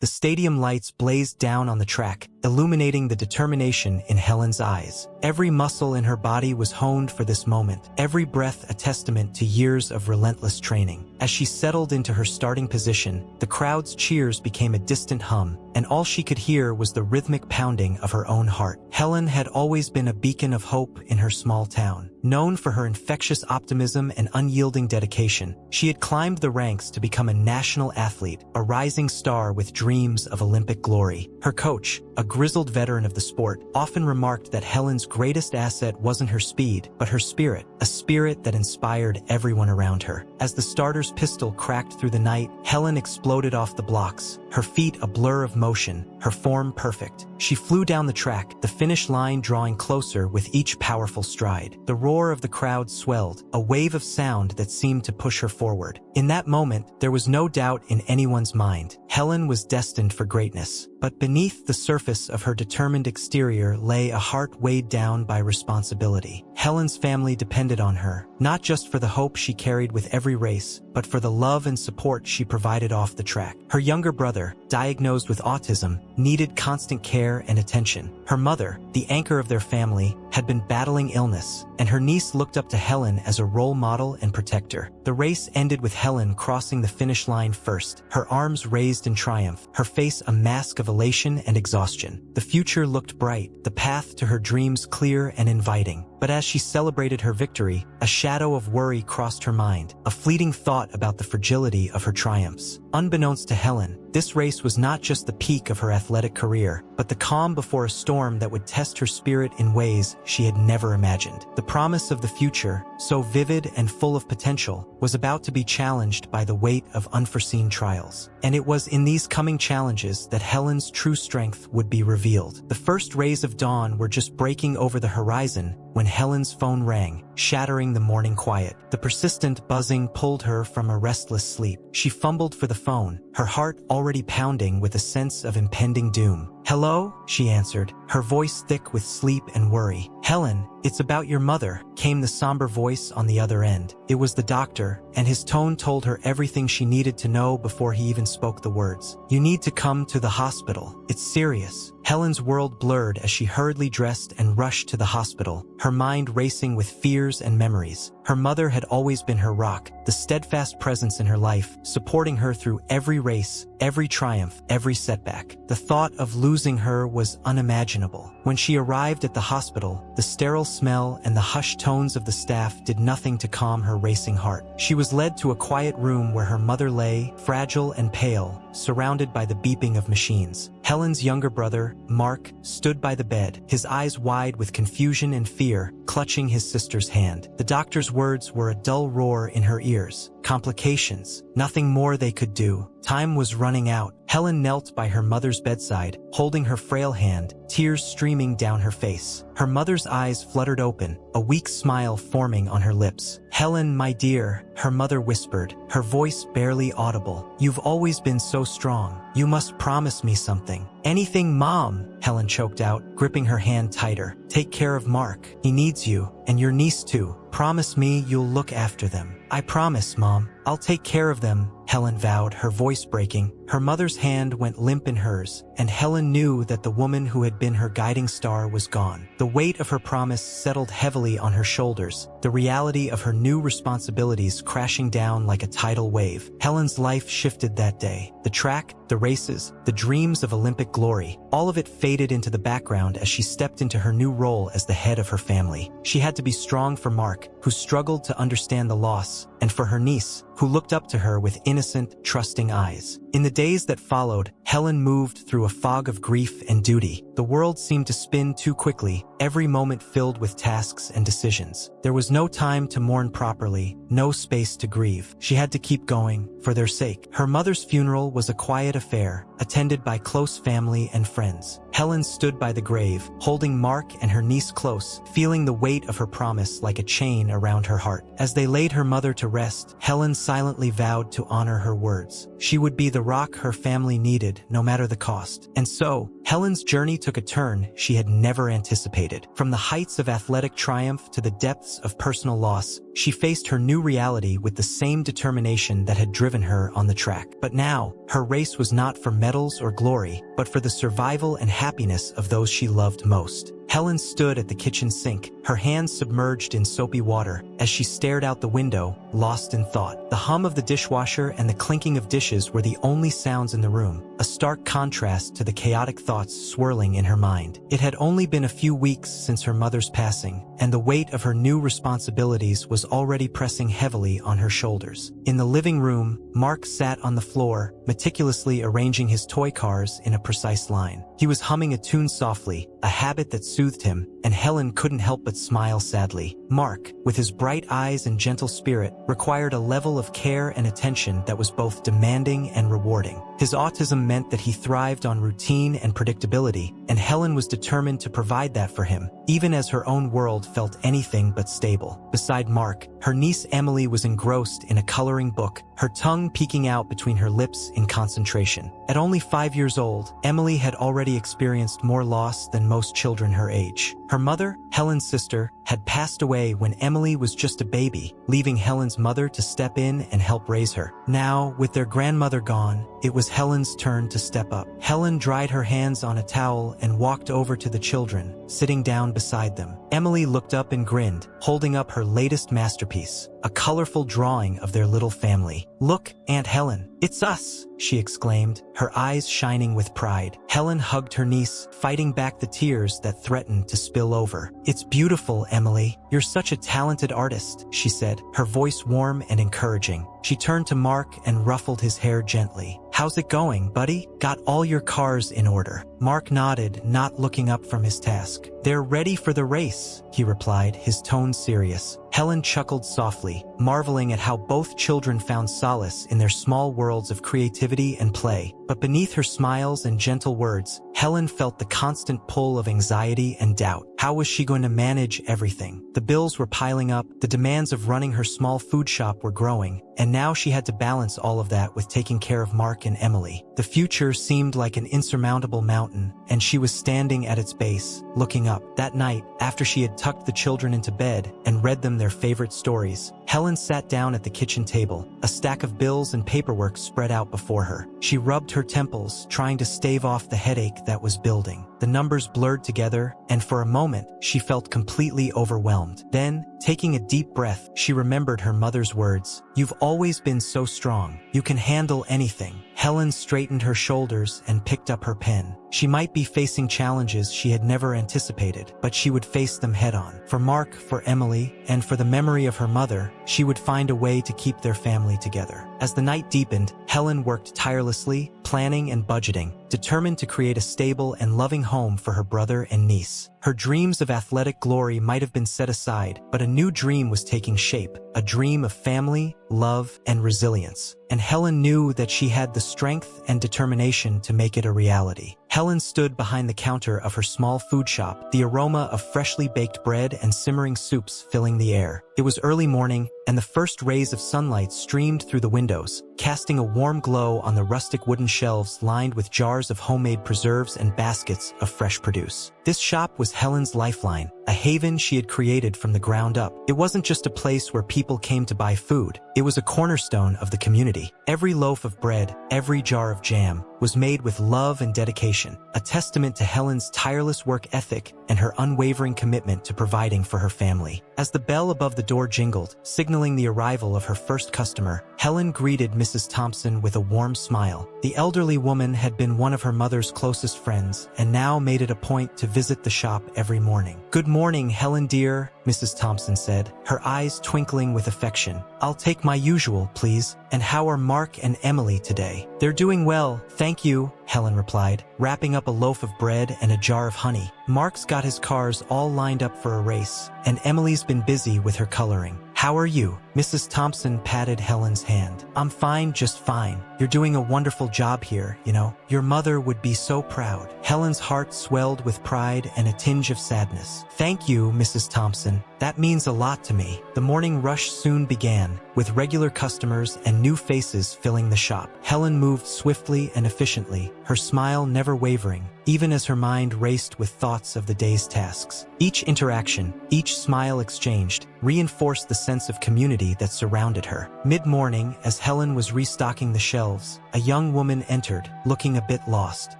The stadium lights blazed down on the track, illuminating the determination in Helen's eyes. Every muscle in her body was honed for this moment, every breath a testament to years of relentless training. As she settled into her starting position, the crowd's cheers became a distant hum, and all she could hear was the rhythmic pounding of her own heart. Helen had always been a beacon of hope in her small town. Known for her infectious optimism and unyielding dedication, she had climbed the ranks to become a national athlete, a rising star with dreams of Olympic glory. Her coach, a grizzled veteran of the sport, often remarked that Helen's greatest asset wasn't her speed, but her spirit, a spirit that inspired everyone around her. As the starter's pistol cracked through the night, Helen exploded off the blocks, her feet a blur of motion, her form perfect. She flew down the track, the finish line drawing closer with each powerful stride. The roar of the crowd swelled, a wave of sound that seemed to push her forward. In that moment, there was no doubt in anyone's mind. Helen was destined for greatness. But beneath the surface of her determined exterior lay a heart weighed down by responsibility. Helen's family depended on her, not just for the hope she carried with every race, but for the love and support she provided off the track. Her younger brother, diagnosed with autism, needed constant care and attention. Her mother, the anchor of their family, had been battling illness, and her niece looked up to Helen as a role model and protector. The race ended with Helen crossing the finish line first, her arms raised in triumph, her face a mask of elation and exhaustion. The future looked bright, the path to her dreams clear and inviting. But as she celebrated her victory, a shadow of worry crossed her mind, a fleeting thought about the fragility of her triumphs. Unbeknownst to Helen, this race was not just the peak of her athletic career, but the calm before a storm that would test her spirit in ways she had never imagined. The promise of the future, so vivid and full of potential, was about to be challenged by the weight of unforeseen trials. And it was in these coming challenges that Helen's true strength would be revealed. The first rays of dawn were just breaking over the horizon when Helen's phone rang, shattering the morning quiet. The persistent buzzing pulled her from a restless sleep. She fumbled for the phone, her heart already pounding with a sense of impending doom. "Hello?" she answered, her voice thick with sleep and worry. "Helen, it's about your mother," came the somber voice on the other end. It was the doctor, and his tone told her everything she needed to know before he even spoke the words. "You need to come to the hospital. It's serious." Helen's world blurred as she hurriedly dressed and rushed to the hospital, her mind racing with fears and memories. Her mother had always been her rock, the steadfast presence in her life, supporting her through every race, every triumph, every setback. The thought of losing her was unimaginable. When she arrived at the hospital, the sterile smell and the hushed tones of the staff did nothing to calm her racing heart. She was led to a quiet room where her mother lay, fragile and pale, surrounded by the beeping of machines. Helen's younger brother, Mark, stood by the bed, his eyes wide with confusion and fear, clutching his sister's hand. The doctor's words were a dull roar in her ears. Complications. Nothing more they could do. Time was running out. Helen knelt by her mother's bedside, holding her frail hand, tears streaming down her face. Her mother's eyes fluttered open, a weak smile forming on her lips. "Helen, my dear," her mother whispered, her voice barely audible. "You've always been so strong. You must promise me something." "Anything, Mom," Helen choked out, gripping her hand tighter. "Take care of Mark. He needs you, and your niece too. Promise me you'll look after them." "I promise, Mom. I'll take care of them," Helen vowed, her voice breaking. Her mother's hand went limp in hers, and Helen knew that the woman who had been her guiding star was gone. The weight of her promise settled heavily on her shoulders, the reality of her new responsibilities crashing down like a tidal wave. Helen's life shifted that day. The track, the races, the dreams of Olympic glory, all of it faded into the background as she stepped into her new role as the head of her family. She had to be strong for Mark, who struggled to understand the loss, and for her niece, who looked up to her with innocent, trusting eyes. In the days that followed, Helen moved through a fog of grief and duty. The world seemed to spin too quickly, every moment filled with tasks and decisions. There was no time to mourn properly, no space to grieve. She had to keep going, for their sake. Her mother's funeral was a quiet affair, attended by close family and friends. Helen stood by the grave, holding Mark and her niece close, feeling the weight of her promise like a chain around her heart. As they laid her mother to rest, Helen silently vowed to honor her words. She would be the rock her family needed, no matter the cost. And so, Helen's journey took a turn she had never anticipated. From the heights of athletic triumph to the depths of personal loss, she faced her new reality with the same determination that had driven her on the track. But now, her race was not for medals or glory, but for the survival and happiness of those she loved most. Helen stood at the kitchen sink, her hands submerged in soapy water, as she stared out the window, lost in thought. The hum of the dishwasher and the clinking of dishes were the only sounds in the room, a stark contrast to the chaotic thoughts swirling in her mind. It had only been a few weeks since her mother's passing, and the weight of her new responsibilities was already pressing heavily on her shoulders. In the living room, Mark sat on the floor, meticulously arranging his toy cars in a precise line. He was humming a tune softly, a habit that soothed him, and Helen couldn't help but smile sadly. Mark, with his bright eyes and gentle spirit, required a level of care and attention that was both demanding and rewarding. His autism meant that he thrived on routine and predictability, and Helen was determined to provide that for him, even as her own world felt anything but stable. Beside Mark, her niece Emily was engrossed in a coloring book, her tongue peeking out between her lips in concentration. At only 5 years old, Emily had already experienced more loss than most children her age. Her mother, Helen's sister, had passed away when Emily was just a baby, leaving Helen's mother to step in and help raise her. Now, with their grandmother gone, it was Helen's turn to step up. Helen dried her hands on a towel and walked over to the children, sitting down beside them. Emily looked up and grinned, holding up her latest masterpiece, a colorful drawing of their little family. "Look, Aunt Helen, it's us!" she exclaimed, her eyes shining with pride. Helen hugged her niece, fighting back the tears that threatened to spill over. "It's beautiful, Emily. You're such a talented artist," she said, her voice warm and encouraging. She turned to Mark and ruffled his hair gently. "How's it going, buddy? Got all your cars in order?" Mark nodded, not looking up from his task. "They're ready for the race," he replied, his tone serious. Helen chuckled softly, marveling at how both children found solace in their small worlds of creativity and play. But beneath her smiles and gentle words, Helen felt the constant pull of anxiety and doubt. How was she going to manage everything? The bills were piling up, the demands of running her small food shop were growing, and now she had to balance all of that with taking care of Mark and Emily. The future seemed like an insurmountable mountain, and she was standing at its base, looking up. That night, after she had tucked the children into bed and read them their favorite stories, Helen sat down at the kitchen table, a stack of bills and paperwork spread out before her. She rubbed her temples, trying to stave off the headache that was building. The numbers blurred together, and for a moment, she felt completely overwhelmed. Then, taking a deep breath, she remembered her mother's words. "You've always been so strong. You can handle anything." Helen straightened her shoulders and picked up her pen. She might be facing challenges she had never anticipated, but she would face them head-on. For Mark, for Emily, and for the memory of her mother, she would find a way to keep their family together. As the night deepened, Helen worked tirelessly, planning and budgeting, determined to create a stable and loving home for her brother and niece. Her dreams of athletic glory might have been set aside, but a new dream was taking shape, a dream of family, love, and resilience. And Helen knew that she had the strength and determination to make it a reality. Helen stood behind the counter of her small food shop, the aroma of freshly baked bread and simmering soups filling the air. It was early morning, and the first rays of sunlight streamed through the windows, casting a warm glow on the rustic wooden shelves lined with jars of homemade preserves and baskets of fresh produce. This shop was Helen's lifeline, a haven she had created from the ground up. It wasn't just a place where people came to buy food. It was a cornerstone of the community. Every loaf of bread, every jar of jam, was made with love and dedication, a testament to Helen's tireless work ethic and her unwavering commitment to providing for her family. As the bell above the door jingled, signaling the arrival of her first customer, Helen greeted Mrs. Thompson with a warm smile. The elderly woman had been one of her mother's closest friends and now made it a point to visit the shop every morning. "Good morning, Helen dear," Mrs. Thompson said, her eyes twinkling with affection. "I'll take my usual, please. And how are Mark and Emily today?" "They're doing well, thank you," Helen replied, wrapping up a loaf of bread and a jar of honey. "Mark's got his cars all lined up for a race, and Emily's been busy with her coloring. How are you?" Mrs. Thompson patted Helen's hand. "I'm fine, just fine. You're doing a wonderful job here, you know. Your mother would be so proud." Helen's heart swelled with pride and a tinge of sadness. "Thank you, Mrs. Thompson. That means a lot to me." The morning rush soon began, with regular customers and new faces filling the shop. Helen moved swiftly and efficiently, her smile never wavering, even as her mind raced with thoughts of the day's tasks. Each interaction, each smile exchanged, reinforced the sense of community that surrounded her. Mid-morning, as Helen was restocking the shelves, a young woman entered, looking a bit lost.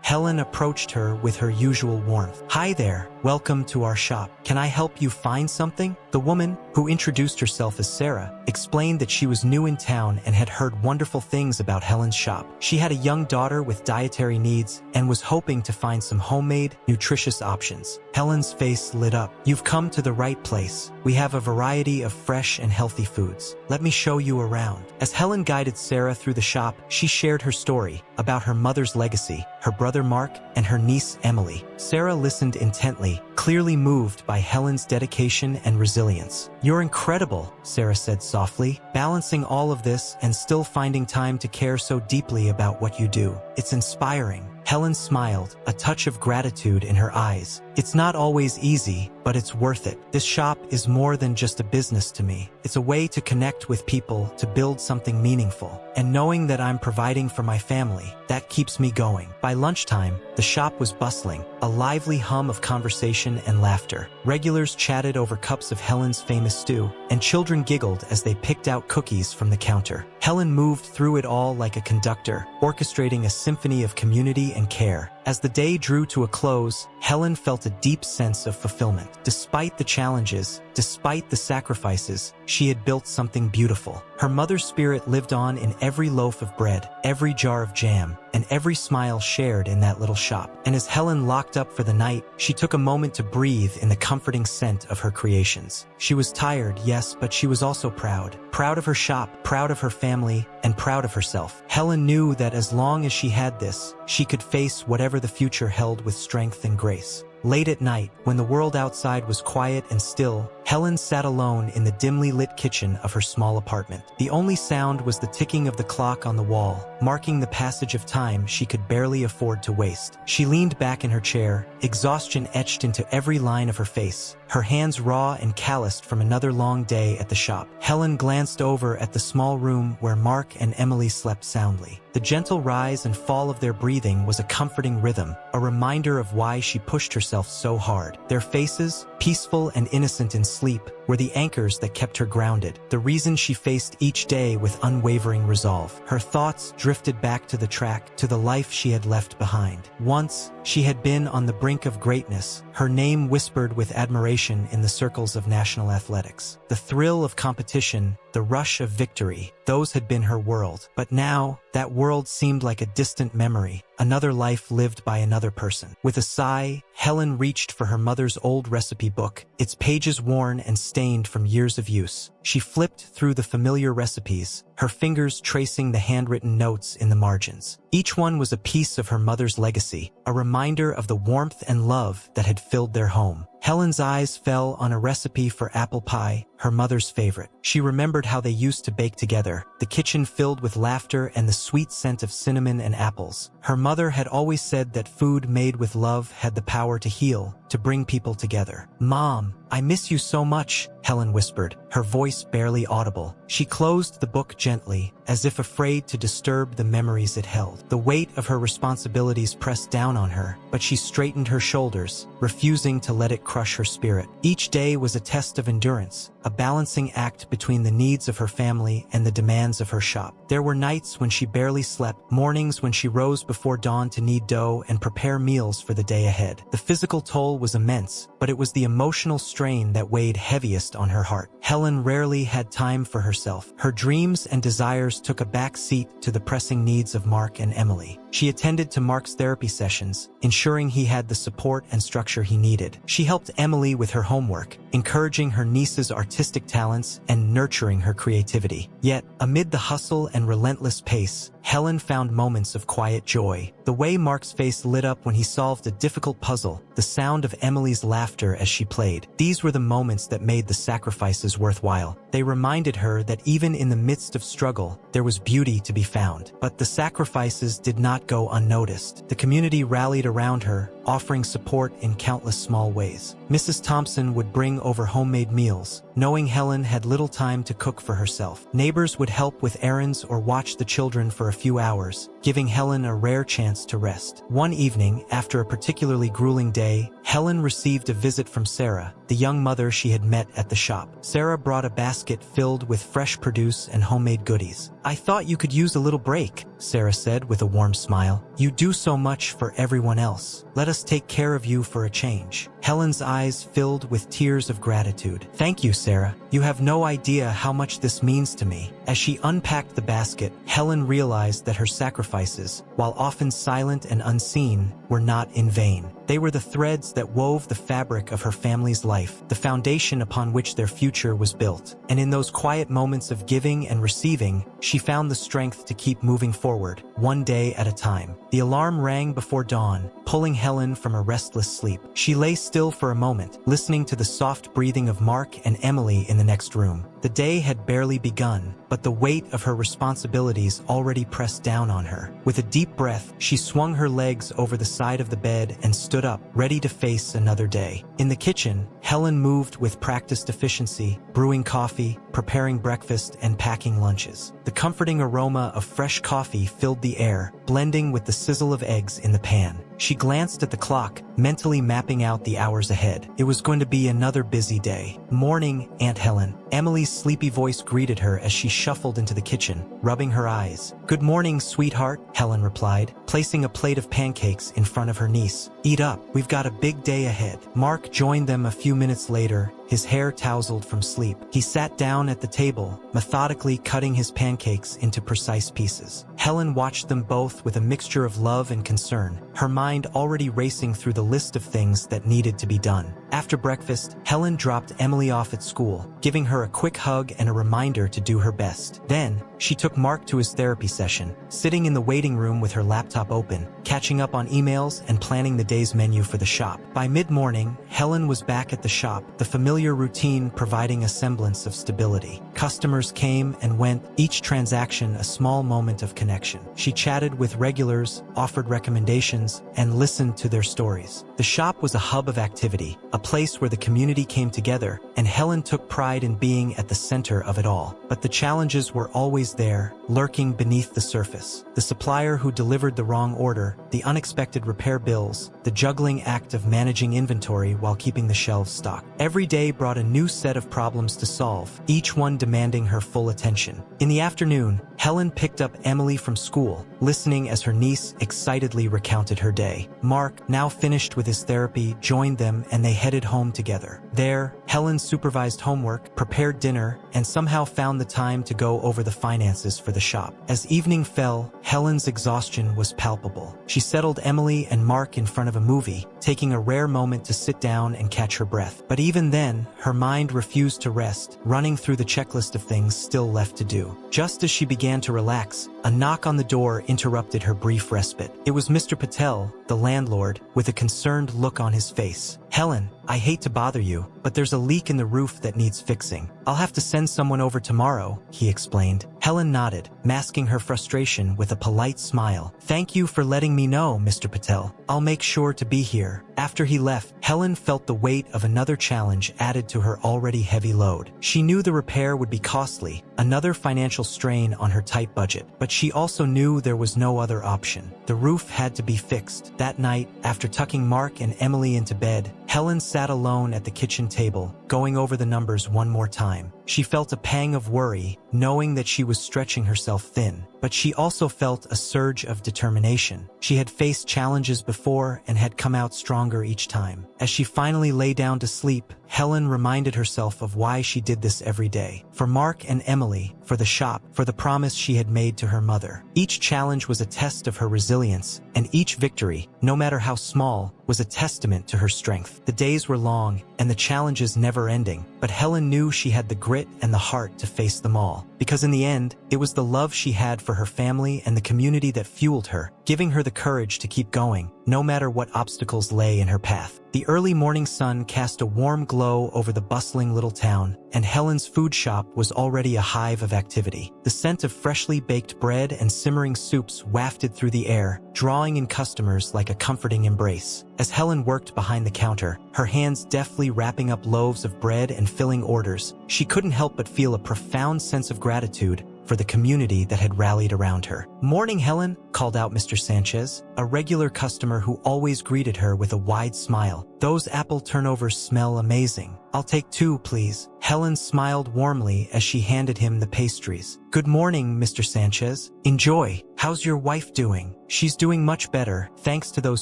Helen approached her with her usual warmth. "Hi there, welcome to our shop. Can I help you find something?" The woman, who introduced herself as Sarah, explained that she was new in town and had heard wonderful things about Helen's shop. She had a young daughter with dietary needs and was hoping to find some homemade, nutritious options. Helen's face lit up. "You've come to the right place. We have a variety of fresh and healthy foods. Let me show you around." As Helen guided Sarah through the shop, she shared her story about her mother's legacy, her brother Mark, and her niece Emily. Sarah listened intently, clearly moved by Helen's dedication and resilience. "You're incredible," Sarah said softly, "balancing all of this and still finding time to care so deeply about what you do. It's inspiring." Helen smiled, a touch of gratitude in her eyes. "It's not always easy, but it's worth it. This shop is more than just a business to me. It's a way to connect with people, to build something meaningful. And knowing that I'm providing for my family, that keeps me going." By lunchtime, the shop was bustling, a lively hum of conversation and laughter. Regulars chatted over cups of Helen's famous stew, and children giggled as they picked out cookies from the counter. Helen moved through it all like a conductor, orchestrating a symphony of community and care. As the day drew to a close, Helen felt a deep sense of fulfillment. Despite the challenges, despite the sacrifices, she had built something beautiful. Her mother's spirit lived on in every loaf of bread, every jar of jam, and every smile shared in that little shop. And as Helen locked up for the night, she took a moment to breathe in the comforting scent of her creations. She was tired, yes, but she was also proud. Proud of her shop, proud of her family, and proud of herself. Helen knew that as long as she had this, she could face whatever the future held with strength and grace. Late at night, when the world outside was quiet and still, Helen sat alone in the dimly lit kitchen of her small apartment. The only sound was the ticking of the clock on the wall, marking the passage of time she could barely afford to waste. She leaned back in her chair, exhaustion etched into every line of her face, her hands raw and calloused from another long day at the shop. Helen glanced over at the small room where Mark and Emily slept soundly. The gentle rise and fall of their breathing was a comforting rhythm, a reminder of why she pushed herself so hard. Their faces, peaceful and innocent in sleep, were the anchors that kept her grounded, the reason she faced each day with unwavering resolve. Her thoughts drifted back to the track, to the life she had left behind. Once, she had been on the brink of greatness, her name whispered with admiration in the circles of national athletics. The thrill of competition, the rush of victory, those had been her world. But now, that world seemed like a distant memory, another life lived by another person. With a sigh, Helen reached for her mother's old recipe book, its pages worn and stained from years of use. She flipped through the familiar recipes, her fingers tracing the handwritten notes in the margins. Each one was a piece of her mother's legacy, a reminder of the warmth and love that had filled their home. Helen's eyes fell on a recipe for apple pie, her mother's favorite. She remembered how they used to bake together, the kitchen filled with laughter and the sweet scent of cinnamon and apples. Her mother had always said that food made with love had the power to heal, to bring people together. "Mom, I miss you so much," Helen whispered, her voice barely audible. She closed the book gently, as if afraid to disturb the memories it held. The weight of her responsibilities pressed down on her, but she straightened her shoulders, refusing to let it crush her spirit. Each day was a test of endurance, a balancing act between the needs of her family and the demands of her shop. There were nights when she barely slept, mornings when she rose before dawn to knead dough and prepare meals for the day ahead. The physical toll was immense, but it was the emotional strain that weighed heaviest on her heart. Helen rarely had time for herself. Her dreams and desires took a back seat to the pressing needs of Mark and Emily. She attended to Mark's therapy sessions, ensuring he had the support and structure he needed. She helped Emily with her homework, encouraging her niece's artistic talents and nurturing her creativity. Yet, amid the hustle and relentless pace, Helen found moments of quiet joy. The way Mark's face lit up when he solved a difficult puzzle, the sound of Emily's laughter as she played. These were the moments that made the sacrifices worthwhile. They reminded her that even in the midst of struggle, there was beauty to be found. But the sacrifices did not not go unnoticed. The community rallied around her, offering support in countless small ways. Mrs. Thompson would bring over homemade meals, knowing Helen had little time to cook for herself. Neighbors would help with errands or watch the children for a few hours, giving Helen a rare chance to rest. One evening, after a particularly grueling day, Helen received a visit from Sarah, the young mother she had met at the shop. Sarah brought a basket filled with fresh produce and homemade goodies. "I thought you could use a little break," Sarah said with a warm smile. "You do so much for everyone else. Let us take care of you for a change." Helen's eyes filled with tears of gratitude. "Thank you, Sarah. You have no idea how much this means to me." As she unpacked the basket, Helen realized that her sacrifices, while often silent and unseen, were not in vain. They were the threads that wove the fabric of her family's life, the foundation upon which their future was built. And in those quiet moments of giving and receiving, she found the strength to keep moving forward, one day at a time. The alarm rang before dawn, pulling Helen from a restless sleep. She lay still for a moment, listening to the soft breathing of Mark and Emily in the next room. The day had barely begun, but the weight of her responsibilities already pressed down on her. With a deep breath, she swung her legs over the side of the bed and stood up, ready to face another day. In the kitchen, Helen moved with practiced efficiency, brewing coffee, preparing breakfast, and packing lunches. The comforting aroma of fresh coffee filled the air, blending with the sizzle of eggs in the pan. She glanced at the clock, mentally mapping out the hours ahead. It was going to be another busy day. "Morning, Aunt Helen." Emily's sleepy voice greeted her as she shuffled into the kitchen, rubbing her eyes. "Good morning, sweetheart," Helen replied, placing a plate of pancakes in front of her niece. "Eat up. We've got a big day ahead." Mark joined them a few minutes later, his hair tousled from sleep. He sat down at the table, methodically cutting his pancakes into precise pieces. Helen watched them both with a mixture of love and concern, her mind already racing through the list of things that needed to be done. After breakfast, Helen dropped Emily off at school, giving her a quick hug and a reminder to do her best. Then, she took Mark to his therapy session, sitting in the waiting room with her laptop open, catching up on emails and planning the day's menu for the shop. By mid-morning, Helen was back at the shop, the familiar routine providing a semblance of stability. Customers came and went, each transaction a small moment of connection. She chatted with regulars, offered recommendations, and listened to their stories. The shop was a hub of activity, a place where the community came together, and Helen took pride in being at the center of it all. But the challenges were always there, lurking beneath the surface. The supplier who delivered the wrong order, the unexpected repair bills, the juggling act of managing inventory while keeping the shelves stocked. Every day brought a new set of problems to solve, each one demanding her full attention. In the afternoon, Helen picked up Emily from school, listening as her niece excitedly recounted her day. Mark, now finished with his therapy, joined them and they headed home together. There, Helen supervised homework, prepared dinner, and somehow found the time to go over the finances for the shop. As evening fell, Helen's exhaustion was palpable. She settled Emily and Mark in front of a movie, taking a rare moment to sit down and catch her breath. But even then, her mind refused to rest, running through the checklist of things still left to do. Just as she began to relax, a knock on the door interrupted her brief respite. It was Mr. Patel, the landlord, with a concerned look on his face. "Helen, I hate to bother you, but there's a leak in the roof that needs fixing. I'll have to send someone over tomorrow," he explained. Helen nodded, masking her frustration with a polite smile. "Thank you for letting me know, Mr. Patel. I'll make sure to be here." After he left, Helen felt the weight of another challenge added to her already heavy load. She knew the repair would be costly, another financial strain on her tight budget, but she also knew there was no other option. The roof had to be fixed. That night, after tucking Mark and Emily into bed, Helen sat alone at the kitchen table, going over the numbers one more time. She felt a pang of worry, knowing that she was stretching herself thin. But she also felt a surge of determination. She had faced challenges before and had come out stronger each time. As she finally lay down to sleep, Helen reminded herself of why she did this every day. For Mark and Emily, for the shop, for the promise she had made to her mother. Each challenge was a test of her resilience, and each victory, no matter how small, was a testament to her strength. The days were long, and the challenges never ending, but Helen knew she had the grit and the heart to face them all. Because in the end, it was the love she had for her family and the community that fueled her, giving her the courage to keep going, no matter what obstacles lay in her path. The early morning sun cast a warm glow over the bustling little town, and Helen's food shop was already a hive of activity. The scent of freshly baked bread and simmering soups wafted through the air, drawing in customers like a comforting embrace. As Helen worked behind the counter, her hands deftly wrapping up loaves of bread and filling orders, she couldn't help but feel a profound sense of gratitude for the community that had rallied around her. "Morning, Helen," called out Mr. Sanchez, a regular customer who always greeted her with a wide smile. "Those apple turnovers smell amazing. I'll take 2, please." Helen smiled warmly as she handed him the pastries. "Good morning, Mr. Sanchez. Enjoy. How's your wife doing?" "She's doing much better, thanks to those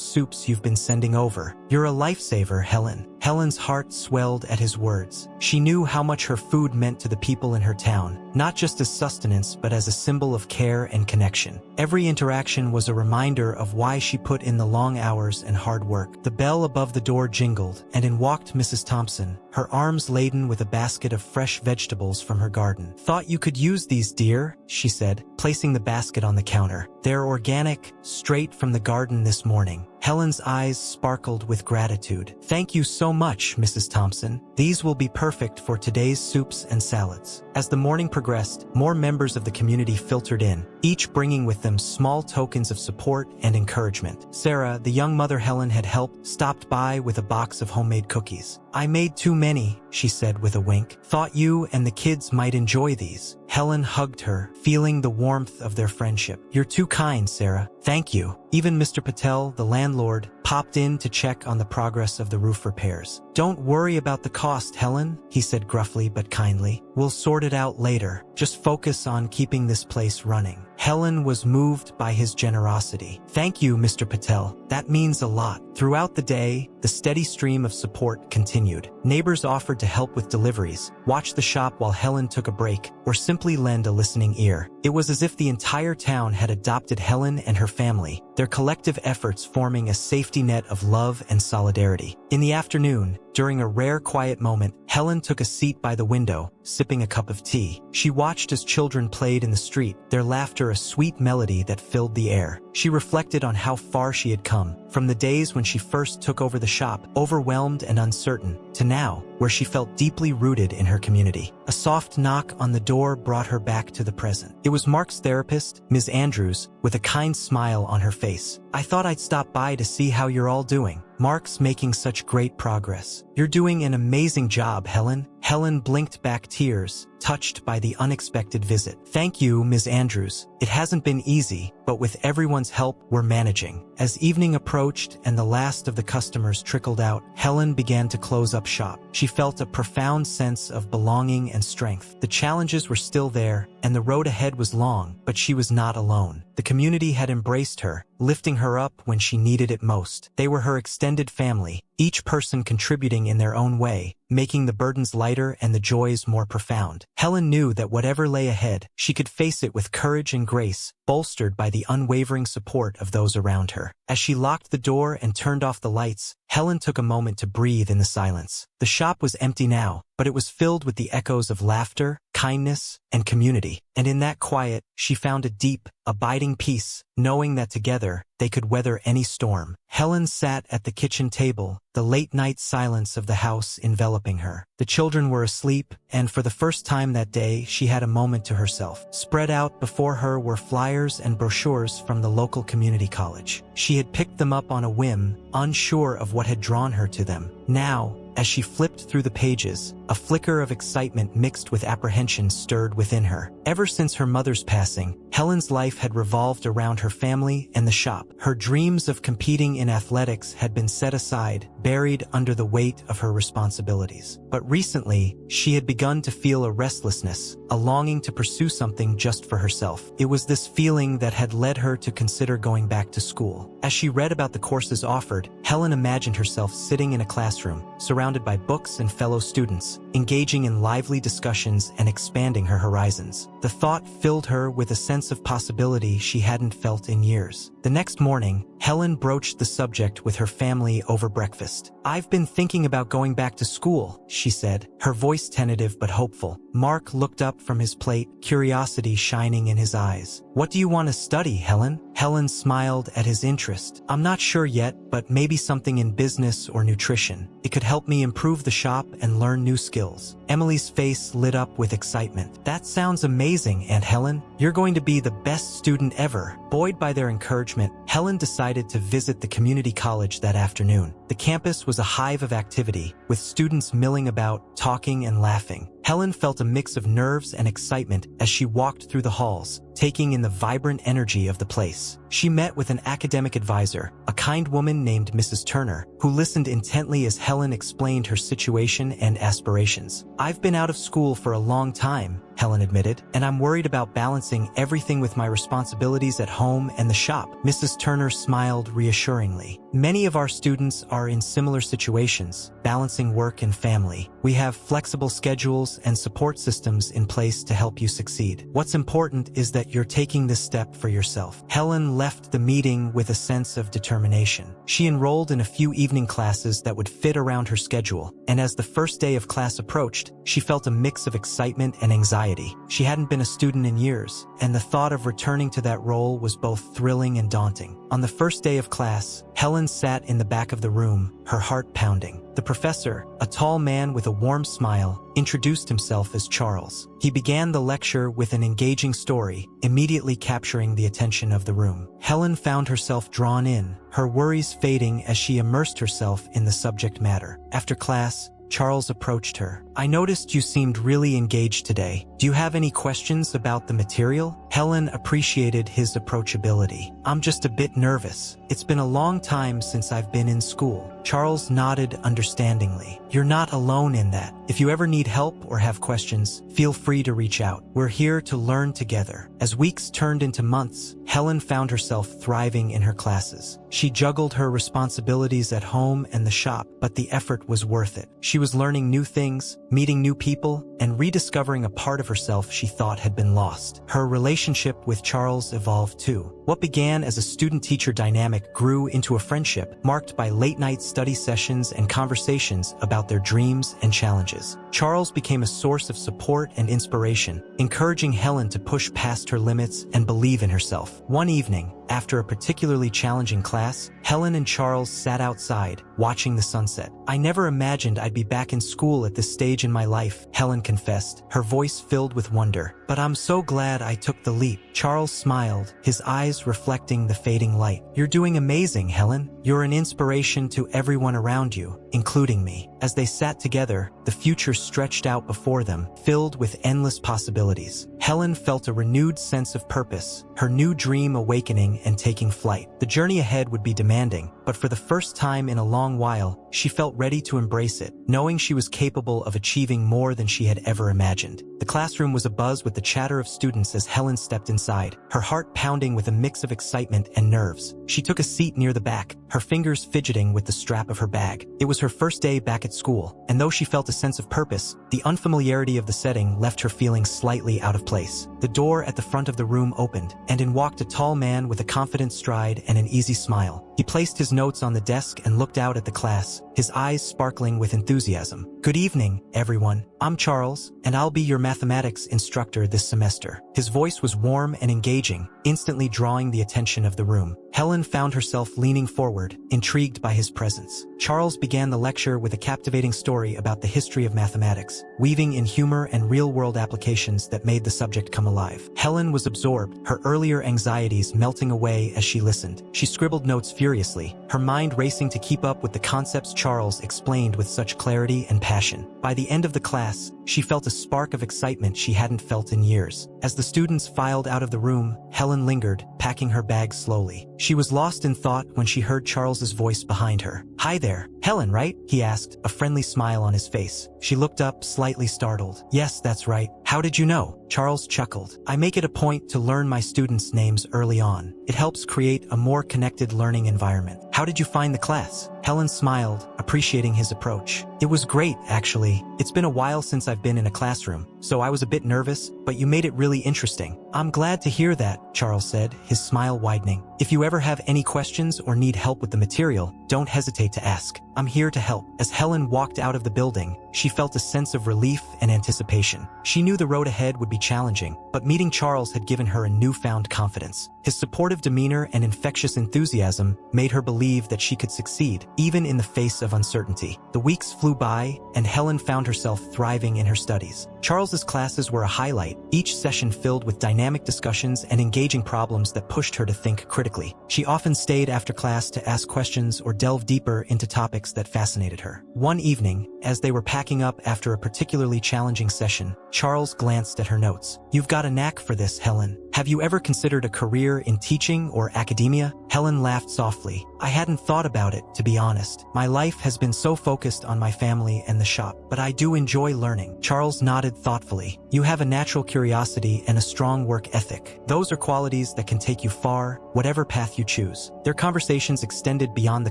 soups you've been sending over. You're a lifesaver, Helen." Helen's heart swelled at his words. She knew how much her food meant to the people in her town, not just as sustenance but as a symbol of care and connection. Every interaction was a reminder of why she put in the long hours and hard work. The bell above the door jingled, and in walked Mrs. Thompson, her arms laden with a basket of fresh vegetables from her garden. "Thought you could use these, dear," she said, placing the basket on the counter. "They're organic, straight from the garden this morning." Helen's eyes sparkled with gratitude. "Thank you so much, Mrs. Thompson. These will be perfect for today's soups and salads." As the morning progressed, more members of the community filtered in, each bringing with them small tokens of support and encouragement. Sarah, the young mother Helen had helped, stopped by with a box of homemade cookies. "I made too many," she said with a wink. "Thought you and the kids might enjoy these." Helen hugged her, feeling the warmth of their friendship. "You're too kind, Sarah. Thank you." Even Mr. Patel, the landlord, popped in to check on the progress of the roof repairs. "Don't worry about the cost, Helen," he said gruffly but kindly. "We'll sort it out later. Just focus on keeping this place running." Helen was moved by his generosity. "Thank you, Mr. Patel. That means a lot." Throughout the day, the steady stream of support continued. Neighbors offered to help with deliveries, watch the shop while Helen took a break, or simply lend a listening ear. It was as if the entire town had adopted Helen and her family, their collective efforts forming a safety net of love and solidarity. In the afternoon, during a rare quiet moment, Helen took a seat by the window, sipping a cup of tea. She watched as children played in the street, their laughter a sweet melody that filled the air. She reflected on how far she had come, from the days when she first took over the shop, overwhelmed and uncertain, to now, where she felt deeply rooted in her community. A soft knock on the door brought her back to the present. It was Mark's therapist, Ms. Andrews, with a kind smile on her face. "I thought I'd stop by to see how you're all doing. Mark's making such great progress." "You're doing an amazing job, Helen." Helen blinked back tears, touched by the unexpected visit. "Thank you, Ms. Andrews. It hasn't been easy, but with everyone's help, we're managing." As evening approached and the last of the customers trickled out, Helen began to close up shop. She felt a profound sense of belonging and strength. The challenges were still there, and the road ahead was long, but she was not alone. The community had embraced her, lifting her up when she needed it most. They were her extended family, each person contributing in their own way, making the burdens lighter and the joys more profound. Helen knew that whatever lay ahead, she could face it with courage and grace, bolstered by the unwavering support of those around her. As she locked the door and turned off the lights, Helen took a moment to breathe in the silence. The shop was empty now, but it was filled with the echoes of laughter, kindness, and community. And in that quiet, she found a deep, abiding peace, knowing that together, they could weather any storm. Helen sat at the kitchen table, the late-night silence of the house enveloping her. The children were asleep, and for the first time that day, she had a moment to herself. Spread out before her were flyers and brochures from the local community college. She had picked them up on a whim, unsure of what had drawn her to them. Now, as she flipped through the pages, a flicker of excitement mixed with apprehension stirred within her. Ever since her mother's passing, Helen's life had revolved around her family and the shop. Her dreams of competing in athletics had been set aside, buried under the weight of her responsibilities. But recently, she had begun to feel a restlessness, a longing to pursue something just for herself. It was this feeling that had led her to consider going back to school. As she read about the courses offered, Helen imagined herself sitting in a classroom, surrounded by books and fellow students, engaging in lively discussions and expanding her horizons. The thought filled her with a sense of possibility she hadn't felt in years. The next morning, Helen broached the subject with her family over breakfast. "I've been thinking about going back to school," she said, her voice tentative but hopeful. Mark looked up from his plate, curiosity shining in his eyes. "What do you want to study, Helen?" Helen smiled at his interest. "I'm not sure yet, but maybe something in business or nutrition. It could help me improve the shop and learn new skills." Emily's face lit up with excitement. "That sounds amazing, Aunt Helen. You're going to be the best student ever." Buoyed by their encouragement, Helen decided to visit the community college that afternoon. The campus was a hive of activity, with students milling about, talking and laughing. Helen felt a mix of nerves and excitement as she walked through the halls, taking in the vibrant energy of the place. She met with an academic advisor, a kind woman named Mrs. Turner, who listened intently as Helen explained her situation and aspirations. "I've been out of school for a long time," Helen admitted, "and I'm worried about balancing everything with my responsibilities at home and the shop." Mrs. Turner smiled reassuringly. "Many of our students are in similar situations, balancing work and family. We have flexible schedules and support systems in place to help you succeed. What's important is that you're taking this step for yourself." Helen left the meeting with a sense of determination. She enrolled in a few evening classes that would fit around her schedule, and as the first day of class approached, she felt a mix of excitement and anxiety. She hadn't been a student in years, and the thought of returning to that role was both thrilling and daunting. On the first day of class, Helen sat in the back of the room, her heart pounding. The professor, a tall man with a warm smile, introduced himself as Charles. He began the lecture with an engaging story, immediately capturing the attention of the room. Helen found herself drawn in, her worries fading as she immersed herself in the subject matter. After class, Charles approached her. "I noticed you seemed really engaged today. Do you have any questions about the material?" Helen appreciated his approachability. "I'm just a bit nervous. It's been a long time since I've been in school." Charles nodded understandingly. "You're not alone in that. If you ever need help or have questions, feel free to reach out. We're here to learn together." As weeks turned into months, Helen found herself thriving in her classes. She juggled her responsibilities at home and the shop, but the effort was worth it. She was learning new things, meeting new people, and rediscovering a part of herself she thought had been lost. Her relationship with Charles evolved too. What began as a student-teacher dynamic grew into a friendship, marked by late-night study sessions and conversations about their dreams and challenges. Charles became a source of support and inspiration, encouraging Helen to push past her limits and believe in herself. One evening, after a particularly challenging class, Helen and Charles sat outside, watching the sunset. "I never imagined I'd be back in school at this stage in my life," Helen confessed, her voice filled with wonder. "But I'm so glad I took the leap." Charles smiled, his eyes reflecting the fading light. "You're doing amazing, Helen. You're an inspiration to everyone around you, including me." As they sat together, the future stretched out before them, filled with endless possibilities. Helen felt a renewed sense of purpose, her new dream awakening and taking flight. The journey ahead would be demanding, but for the first time in a long while, she felt ready to embrace it, knowing she was capable of achieving more than she had ever imagined. The classroom was abuzz with the chatter of students as Helen stepped inside, her heart pounding with a mix of excitement and nerves. She took a seat near the back, her fingers fidgeting with the strap of her bag. It was her first day back at school, and though she felt a sense of purpose, the unfamiliarity of the setting left her feeling slightly out of place. The door at the front of the room opened, and in walked a tall man with a confident stride and an easy smile. He placed his notes on the desk and looked out at the class, his eyes sparkling with enthusiasm. "Good evening, everyone. I'm Charles, and I'll be your mathematics instructor this semester." His voice was warm and engaging, instantly drawing the attention of the room. Helen found herself leaning forward, intrigued by his presence. Charles began the lecture with a captivating story about the history of mathematics, weaving in humor and real-world applications that made the subject come alive. Helen was absorbed, her earlier anxieties melting away as she listened. She scribbled notes furiously, her mind racing to keep up with the concepts Charles explained with such clarity and passion. By the end of the class, she felt a spark of excitement she hadn't felt in years. As the students filed out of the room, Helen lingered, packing her bag slowly. She was lost in thought when she heard Charles's voice behind her. "Hi there, Helen, right?" he asked, a friendly smile on his face. She looked up, slightly startled. "Yes, that's right. How did you know?" Charles chuckled. "I make it a point to learn my students' names early on. It helps create a more connected learning environment." "How did you find the class?" Helen smiled, appreciating his approach. It was great, actually. It's been a while since I've been in a classroom, so I was a bit nervous, but you made it really interesting. I'm glad to hear that, Charles said, his smile widening. If you ever have any questions or need help with the material, don't hesitate to ask. I'm here to help. As Helen walked out of the building, she felt a sense of relief and anticipation. She knew the road ahead would be challenging, but meeting Charles had given her a newfound confidence. His supportive demeanor and infectious enthusiasm made her believe that she could succeed, even in the face of uncertainty. The weeks flew by, and Helen found herself thriving in her studies. Charles's classes were a highlight, each session filled with dynamic discussions and engaging problems that pushed her to think critically. She often stayed after class to ask questions or delve deeper into topics that fascinated her. One evening, as they were packing up after a particularly challenging session, Charles glanced at her notes. "You've got a knack for this, Helen. Have you ever considered a career in teaching or academia?" Helen laughed softly. "I hadn't thought about it, to be honest. My life has been so focused on my family and the shop, but I do enjoy learning." Charles nodded thoughtfully. "You have a natural curiosity and a strong work ethic. Those are qualities that can take you far, whatever path you choose." Their conversations extended beyond the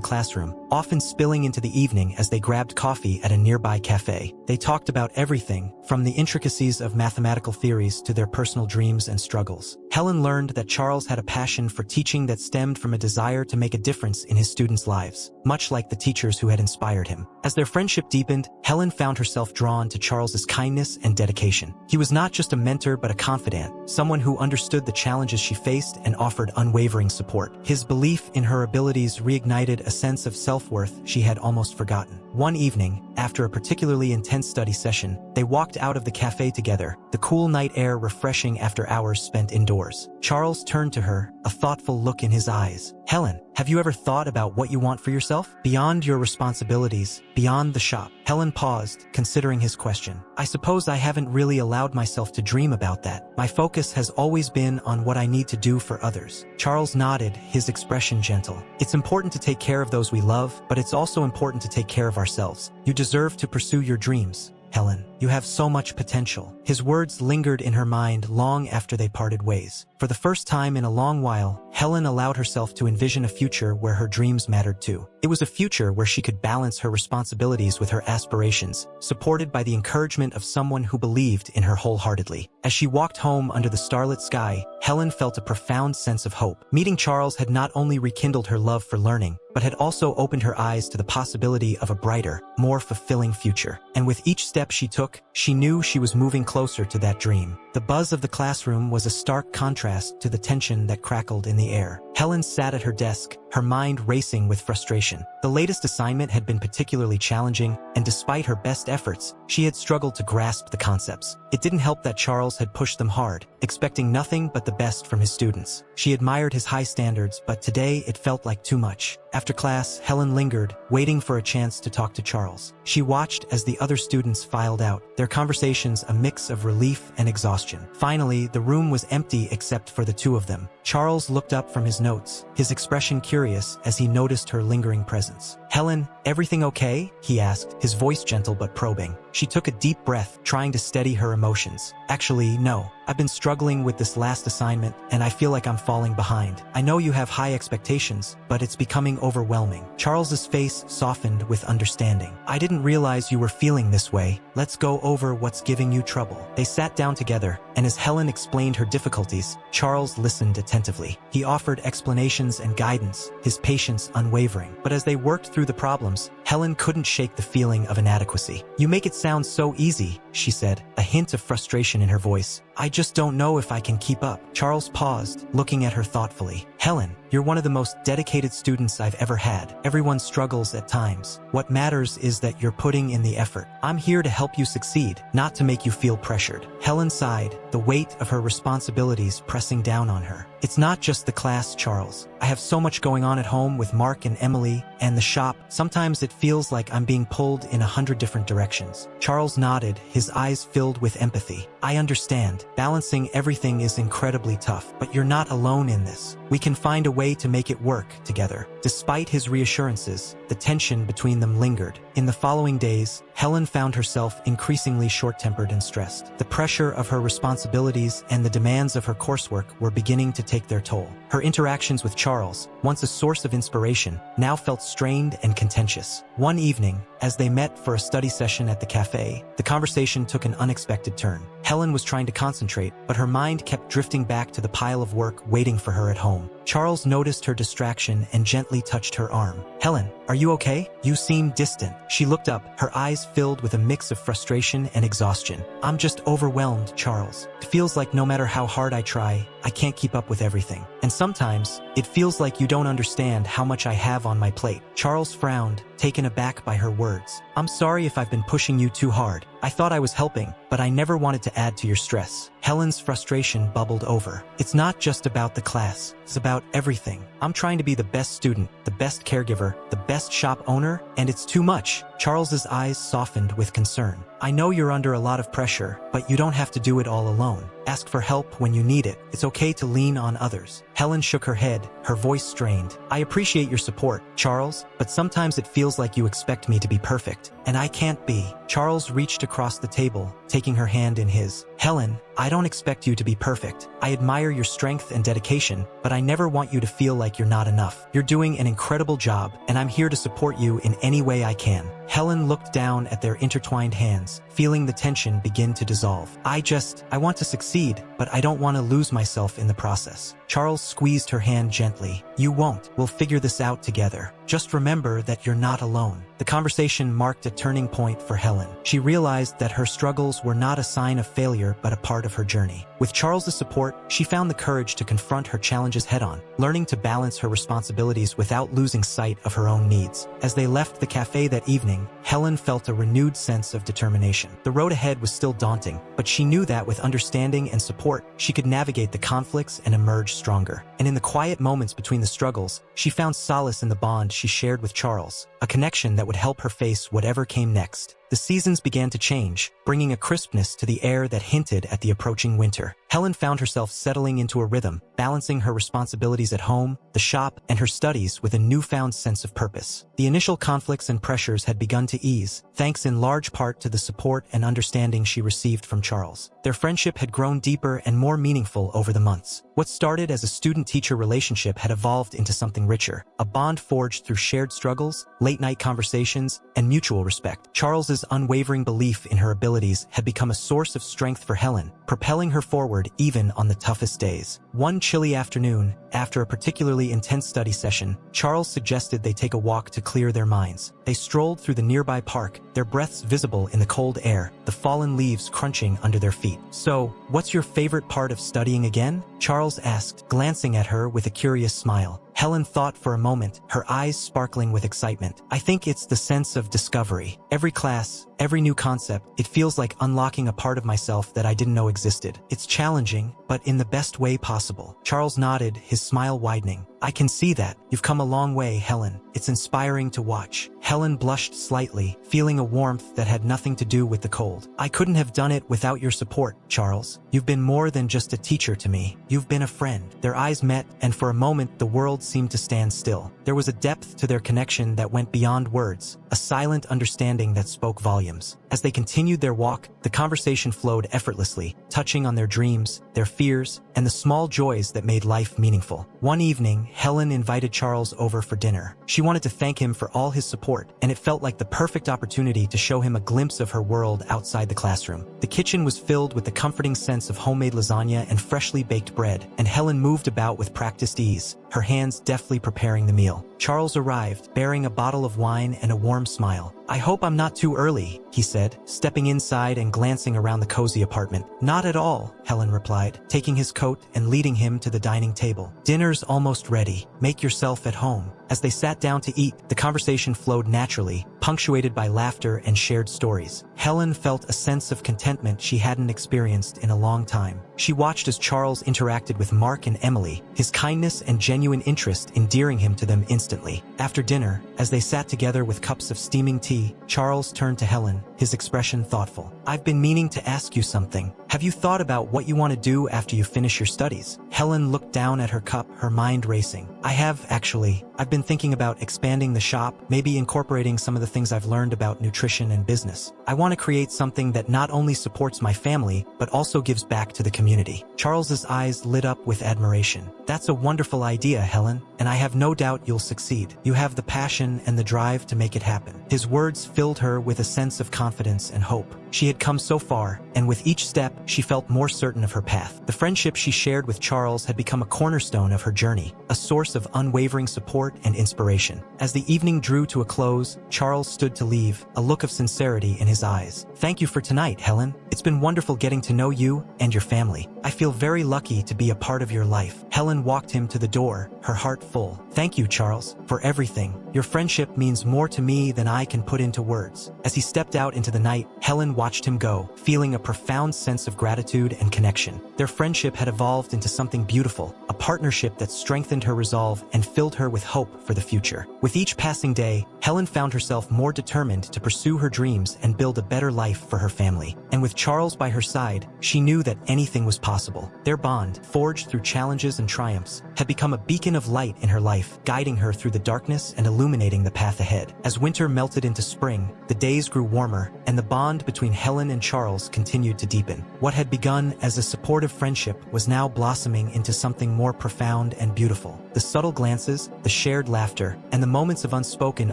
classroom, often spilling into the evening as they grabbed coffee at a nearby cafe. They talked about everything, from the intricacies of mathematical theories to their personal dreams and struggles. Helen learned that Charles had a passion for teaching that stemmed from a desire to make a difference in his students' lives, much like the teachers who had inspired him. As their friendship deepened, Helen found herself drawn to Charles's kindness and dedication. He was not just a mentor but a confidant, someone who understood the challenges she faced and offered unwavering support. His belief in her abilities reignited a sense of self-worth she had almost forgotten. One evening, after a particularly intense study session, they walked out of the cafe together, the cool night air refreshing after hours spent indoors. Charles turned to her, a thoughtful look in his eyes. "Helen, have you ever thought about what you want for yourself? Beyond your responsibilities, beyond the shop?" Helen paused, considering his question. "I suppose I haven't really allowed myself to dream about that. My focus has always been on what I need to do for others." Charles nodded, his expression gentle. "It's important to take care of those we love, but it's also important to take care of ourselves. You deserve to pursue your dreams, Helen. You have so much potential." His words lingered in her mind long after they parted ways. For the first time in a long while, Helen allowed herself to envision a future where her dreams mattered too. It was a future where she could balance her responsibilities with her aspirations, supported by the encouragement of someone who believed in her wholeheartedly. As she walked home under the starlit sky, Helen felt a profound sense of hope. Meeting Charles had not only rekindled her love for learning, but had also opened her eyes to the possibility of a brighter, more fulfilling future. And with each step she took, she knew she was moving closer to that dream. The buzz of the classroom was a stark contrast to the tension that crackled in the air. Helen sat at her desk, her mind racing with frustration. The latest assignment had been particularly challenging, and despite her best efforts, she had struggled to grasp the concepts. It didn't help that Charles had pushed them hard, expecting nothing but the best from his students. She admired his high standards, but today it felt like too much. After class, Helen lingered, waiting for a chance to talk to Charles. She watched as the other students filed out, their conversations a mix of relief and exhaustion. Finally, the room was empty except for the two of them. Charles looked up from his notes, his expression curious as he noticed her lingering presence. "Helen, everything okay?" he asked, his voice gentle but probing. She took a deep breath, trying to steady her emotions. "Actually, no. I've been struggling with this last assignment, and I feel like I'm falling behind. I know you have high expectations, but it's becoming overwhelming." Charles's face softened with understanding. "I didn't realize you were feeling this way. Let's go over what's giving you trouble." They sat down together, and as Helen explained her difficulties, Charles listened attentively. He offered explanations and guidance, his patience unwavering. But as they worked through the problems, Helen couldn't shake the feeling of inadequacy. "You make it sound so easy," she said, a hint of frustration in her voice. "I just don't know if I can keep up." Charles paused, looking at her thoughtfully. "Helen, you're one of the most dedicated students I've ever had. Everyone struggles at times. What matters is that you're putting in the effort. I'm here to help you succeed, not to make you feel pressured." Helen sighed, the weight of her responsibilities pressing down on her. "It's not just the class, Charles. I have so much going on at home with Mark and Emily, and the shop. Sometimes it feels like I'm being pulled in 100 different directions." Charles nodded, his eyes filled with empathy. "I understand. Balancing everything is incredibly tough, but you're not alone in this. We can find a way to make it work together." Despite his reassurances, the tension between them lingered. In the following days, Helen found herself increasingly short-tempered and stressed. The pressure of her responsibilities and the demands of her coursework were beginning to take their toll. Her interactions with Charles, once a source of inspiration, now felt strained and contentious. One evening, as they met for a study session at the cafe, the conversation took an unexpected turn. Helen was trying to concentrate, but her mind kept drifting back to the pile of work waiting for her at home. Charles noticed her distraction and gently touched her arm. "Helen, are you okay? You seem distant." She looked up, her eyes filled with a mix of frustration and exhaustion. "I'm just overwhelmed, Charles. It feels like no matter how hard I try, I can't keep up with everything. And sometimes, it feels like you don't understand how much I have on my plate." Charles frowned, taken aback by her words. "I'm sorry if I've been pushing you too hard. I thought I was helping, but I never wanted to add to your stress." Helen's frustration bubbled over. "It's not just about the class. It's about everything. I'm trying to be the best student, the best caregiver, the best shop owner, and it's too much." Charles's eyes softened with concern. "I know you're under a lot of pressure, but you don't have to do it all alone. Ask for help when you need it. It's okay to lean on others." Helen shook her head, her voice strained. "I appreciate your support, Charles, but sometimes it feels like you expect me to be perfect, and I can't be." Charles reached across the table, taking her hand in his. "Helen, I don't expect you to be perfect. I admire your strength and dedication, but I never want you to feel like you're not enough. You're doing an incredible job, and I'm here to support you in any way I can." Helen looked down at their intertwined hands, feeling the tension begin to dissolve. I want to succeed, but I don't want to lose myself in the process." Charles squeezed her hand gently. "You won't. We'll figure this out together. Just remember that you're not alone." The conversation marked a turning point for Helen. She realized that her struggles were not a sign of failure but a part of her journey. With Charles's support, she found the courage to confront her challenges head-on, learning to balance her responsibilities without losing sight of her own needs. As they left the cafe that evening, Helen felt a renewed sense of determination. The road ahead was still daunting, but she knew that with understanding and support, she could navigate the conflicts and emerge stronger. And in the quiet moments between the struggles, she found solace in the bond she shared with Charles, a connection that would help her face whatever came next. The seasons began to change, bringing a crispness to the air that hinted at the approaching winter. Helen found herself settling into a rhythm, balancing her responsibilities at home, the shop, and her studies with a newfound sense of purpose. The initial conflicts and pressures had begun to ease, thanks in large part to the support and understanding she received from Charles. Their friendship had grown deeper and more meaningful over the months. What started as a student-teacher relationship had evolved into something richer, a bond forged through shared struggles, late-night conversations, and mutual respect. Charles's unwavering belief in her abilities had become a source of strength for Helen, propelling her forward even on the toughest days. One chilly afternoon, after a particularly intense study session, Charles suggested they take a walk to clear their minds. They strolled through the nearby park, their breaths visible in the cold air, the fallen leaves crunching under their feet. "So, what's your favorite part of studying again?" Charles asked, glancing at her with a curious smile. Helen thought for a moment, her eyes sparkling with excitement. "I think it's the sense of discovery. Every class, every new concept, it feels like unlocking a part of myself that I didn't know existed. It's challenging, but in the best way possible." Charles nodded, his smile widening. "I can see that. You've come a long way, Helen. It's inspiring to watch." Helen blushed slightly, feeling a warmth that had nothing to do with the cold. "I couldn't have done it without your support, Charles. You've been more than just a teacher to me. You've been a friend." Their eyes met, and for a moment the world seemed to stand still. There was a depth to their connection that went beyond words, a silent understanding that spoke volumes. As they continued their walk, the conversation flowed effortlessly, touching on their dreams, their fears, and the small joys that made life meaningful. One evening, Helen invited Charles over for dinner. She wanted to thank him for all his support, and it felt like the perfect opportunity to show him a glimpse of her world outside the classroom. The kitchen was filled with the comforting sense of homemade lasagna and freshly baked bread, and Helen moved about with practiced ease, her hands deftly preparing the meal. Charles arrived, bearing a bottle of wine and a warm smile. "I hope I'm not too early," he said, stepping inside and glancing around the cozy apartment. "Not at all," Helen replied, taking his coat and leading him to the dining table. "Dinner's almost ready. Make yourself at home." As they sat down to eat, the conversation flowed naturally, punctuated by laughter and shared stories. Helen felt a sense of contentment she hadn't experienced in a long time. She watched as Charles interacted with Mark and Emily, his kindness and genuine interest endearing him to them instantly. After dinner, as they sat together with cups of steaming tea, Charles turned to Helen, his expression thoughtful. "I've been meaning to ask you something. Have you thought about what you want to do after you finish your studies?" Helen looked down at her cup, her mind racing. "I have, actually. I've been thinking about expanding the shop, maybe incorporating some of the things I've learned about nutrition and business. I want to create something that not only supports my family, but also gives back to the community." Charles's eyes lit up with admiration. "That's a wonderful idea, Helen, and I have no doubt you'll succeed. You have the passion and the drive to make it happen." His words filled her with a sense of confidence and hope. She had come so far, and with each step, she felt more certain of her path. The friendship she shared with Charles had become a cornerstone of her journey, a source of unwavering support and inspiration. As the evening drew to a close, Charles stood to leave, a look of sincerity in his eyes. "Thank you for tonight, Helen. It's been wonderful getting to know you and your family. I feel very lucky to be a part of your life." Helen walked him to the door, her heart full. "Thank you, Charles, for everything. Your friendship means more to me than I can put into words." As he stepped out into the night, Helen watched him go, feeling a profound sense of gratitude and connection. Their friendship had evolved into something beautiful, a partnership that strengthened her resolve and filled her with hope for the future. With each passing day, Helen found herself more determined to pursue her dreams and build a better life for her family. And with Charles by her side, she knew that anything was possible. Their bond, forged through challenges and triumphs, had become a beacon of light in her life, guiding her through the darkness and illuminating the path ahead. As winter melted into spring, the days grew warmer, and the bond between Helen and Charles continued to deepen. What had begun as a supportive friendship was now blossoming into something more profound and beautiful. The subtle glances, the shared laughter, and the moments of unspoken